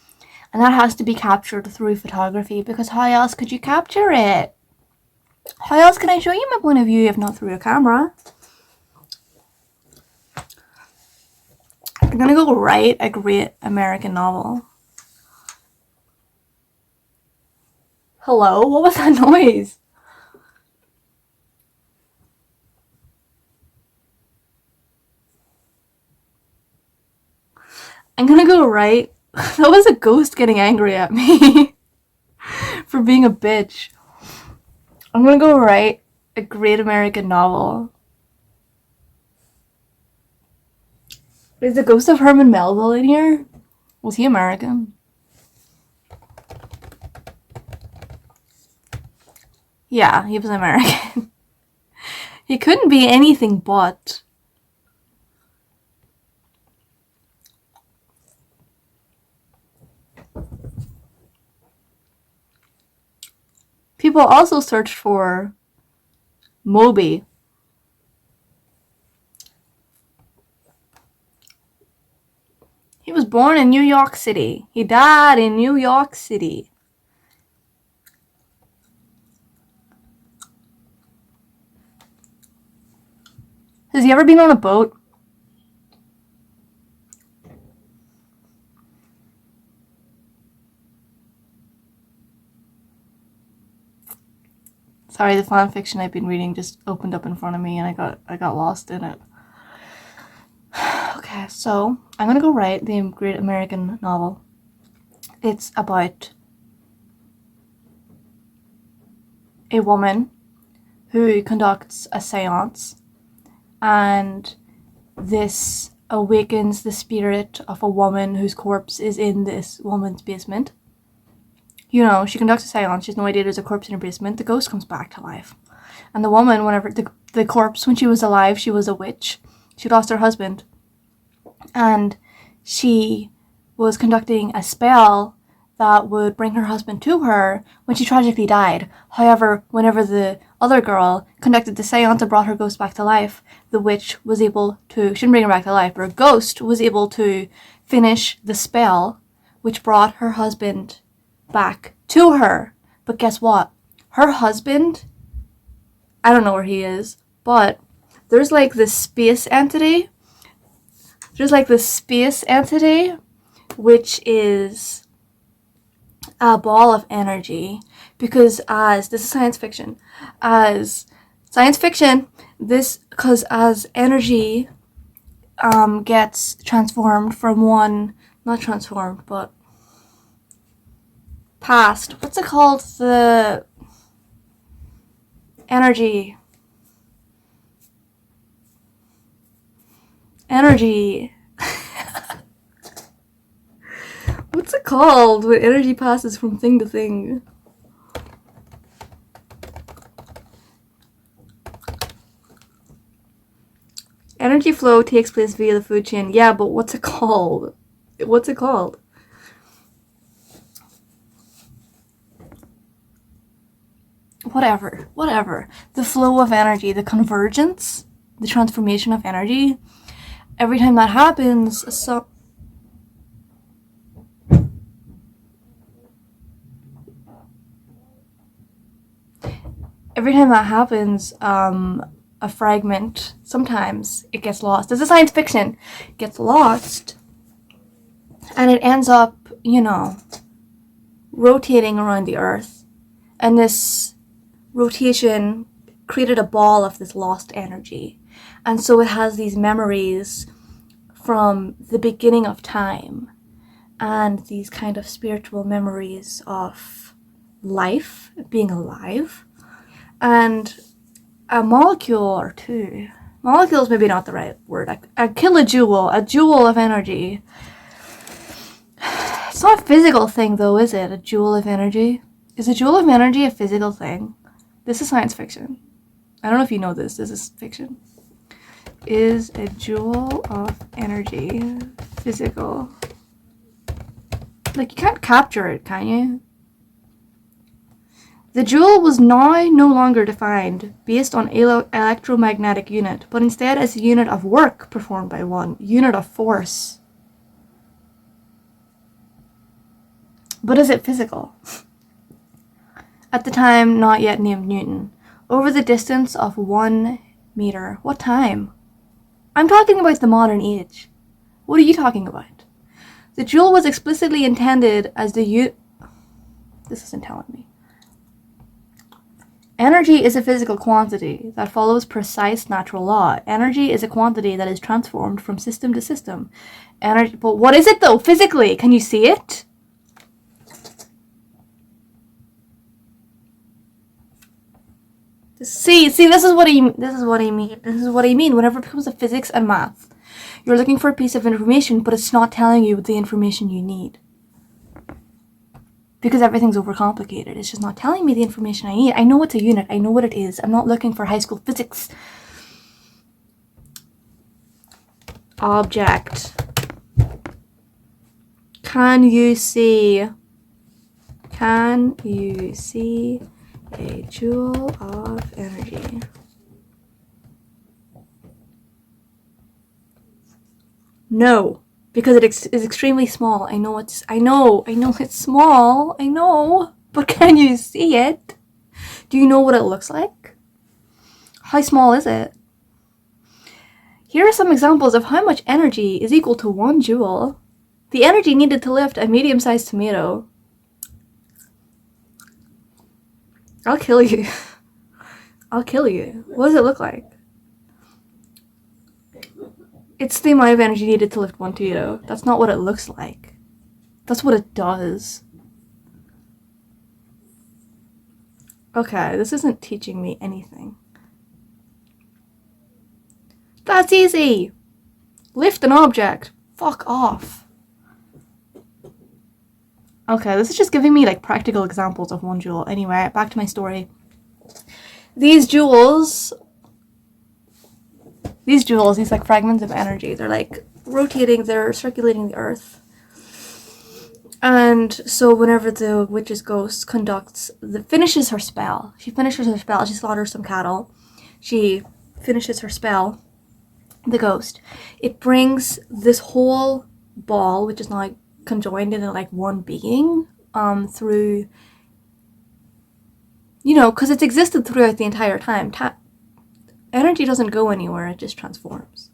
And that has to be captured through photography, because how else could you capture it? How else can I show you my point of view if not through a camera? I'm gonna go write a great American novel. Hello? What was that noise? I'm gonna go write. That was a ghost getting angry at me for being a bitch. I'm gonna go write a great American novel. Is the ghost of Herman Melville in here? Was he American? Yeah, he was American. He couldn't be anything but. People also searched for Moby. He was born in New York City. He died in New York City. Has he ever been on a boat? Sorry, the fan fiction I've been reading just opened up in front of me and I got lost in it. Okay, so I'm gonna go write the great American novel. It's about a woman who conducts a seance, and this awakens the spirit of a woman whose corpse is in this woman's basement. You know, she conducts a seance, she has no idea there's a corpse in her basement, the ghost comes back to life. And the woman, whenever the corpse, when she was alive, she was a witch. She lost her husband. And she was conducting a spell that would bring her husband to her when she tragically died. However, whenever the other girl conducted the seance and brought her ghost back to life, the witch was able to, she didn't bring her back to life, but her ghost was able to finish the spell, which brought her husband back to her. But guess what? Her husband, I don't know where he is, but there's like this space entity. Which is a ball of energy. Because as energy gets transformed from one, not transformed, but past, what's it called? The energy. What's it called when energy passes from thing to thing? Energy flow takes place via the food chain. Yeah, but what's it called? Whatever. The flow of energy, the convergence, the transformation of energy. Every time that happens, a fragment, sometimes it gets lost. This is science fiction. It gets lost, and it ends up, rotating around the Earth. And this rotation created a ball of this lost energy. And so it has these memories from the beginning of time and these kind of spiritual memories of life, being alive, and a molecule or two. Molecule is maybe not the right word. A kilojoule, a joule of energy. It's not a physical thing though, is it? A joule of energy? Is a joule of energy a physical thing? This is science fiction. I don't know if you know this. This is fiction. Is a joule of energy physical? Like, you can't capture it, can you? The joule was now no longer defined based on electromagnetic unit, but instead as a unit of work performed by one, unit of force. But is it physical? At the time, not yet named Newton, over the distance of 1 meter. What time? I'm talking about the modern age. What are you talking about? The joule was explicitly intended as the This isn't telling me. Energy is a physical quantity that follows precise natural law. Energy is a quantity that is transformed from system to system. Energy, but what is it though, physically? Can you see it? See, this is what I mean. This is what I mean. Whenever it comes to physics and math, you're looking for a piece of information, but it's not telling you the information you need. Because everything's overcomplicated. It's just not telling me the information I need. I know it's a unit. I know what it is. I'm not looking for high school physics. Object. Can you see a joule of energy? No. Because it is extremely small. I know it's small. I know. But can you see it? Do you know what it looks like? How small is it? Here are some examples of how much energy is equal to 1 joule. The energy needed to lift a medium-sized tomato. I'll kill you. I'll kill you. What does it look like? It's the amount of energy needed to lift 1 tomato. That's not what it looks like. That's what it does. Okay, this isn't teaching me anything. That's easy! Lift an object. Fuck off. Okay, this is just giving me like practical examples of 1 joule. Anyway, back to my story. These joules, these like fragments of energy, they're like rotating, they're circulating the earth. And so whenever the witch's ghost finishes her spell, she slaughters some cattle, she finishes her spell, the ghost, it brings this whole ball, which is now conjoined into like one being, through, because it's existed throughout the entire time. Energy doesn't go anywhere, it just transforms.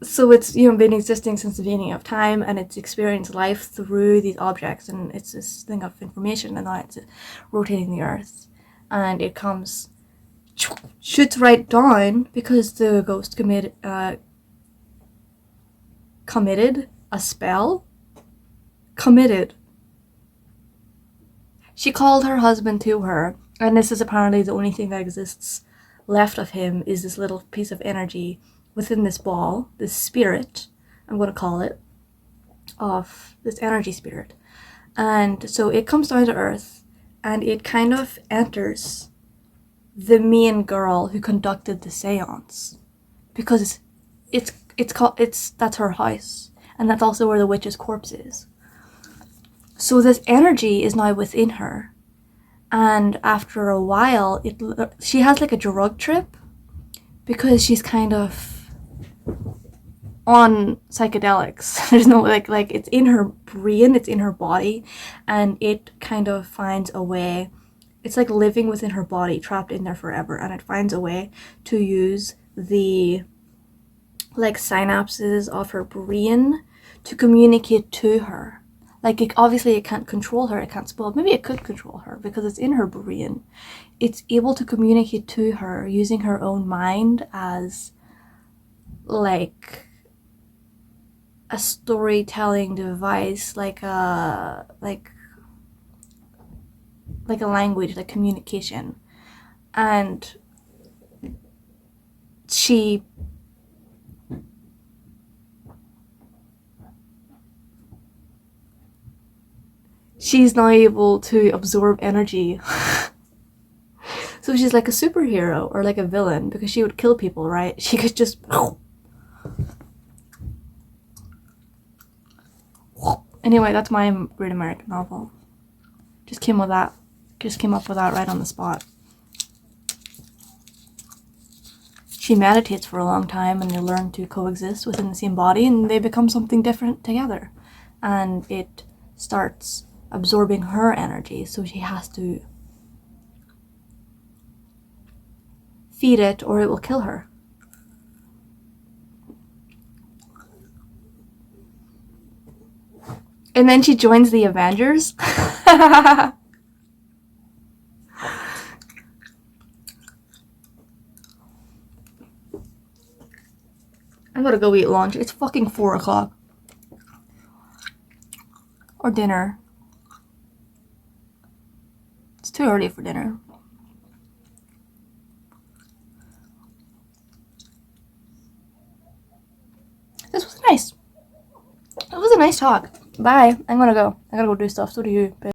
So it's, been existing since the beginning of time, and it's experienced life through these objects, and it's this thing of information, and now it's rotating the earth, and it comes, shoots right down, because the ghost committed a spell. She called her husband to her, and this is apparently the only thing that exists left of him, is this little piece of energy within this ball, this spirit, I'm going to call it, of this energy spirit. And so it comes down to earth, and it kind of enters the main girl who conducted the seance, because that's her house, and that's also where the witch's corpse is. So this energy is now within her, and after a while, she has like a drug trip, because she's kind of on psychedelics. There's no like it's in her brain, it's in her body, and it kind of finds a way. It's like living within her body, trapped in there forever, and it finds a way to use the like synapses of her brain to communicate to her. Like, obviously it can't control her, it can't spoil. Maybe it could control her because it's in her brain. It's able to communicate to her using her own mind as like a storytelling device, like a language, like communication. And she's not able to absorb energy. So she's like a superhero or like a villain because she would kill people, right? She could just... Anyway, that's my Great American Novel. Just came up with that right on the spot. She meditates for a long time and they learn to coexist within the same body and they become something different together. And it starts absorbing her energy, so she has to feed it or it will kill her. And then she joins the Avengers. I'm gonna go eat lunch. It's fucking 4 o'clock. Or dinner. It's too early for dinner. This was nice. It was a nice talk. Bye. I'm gonna go. I gotta go do stuff. So do you.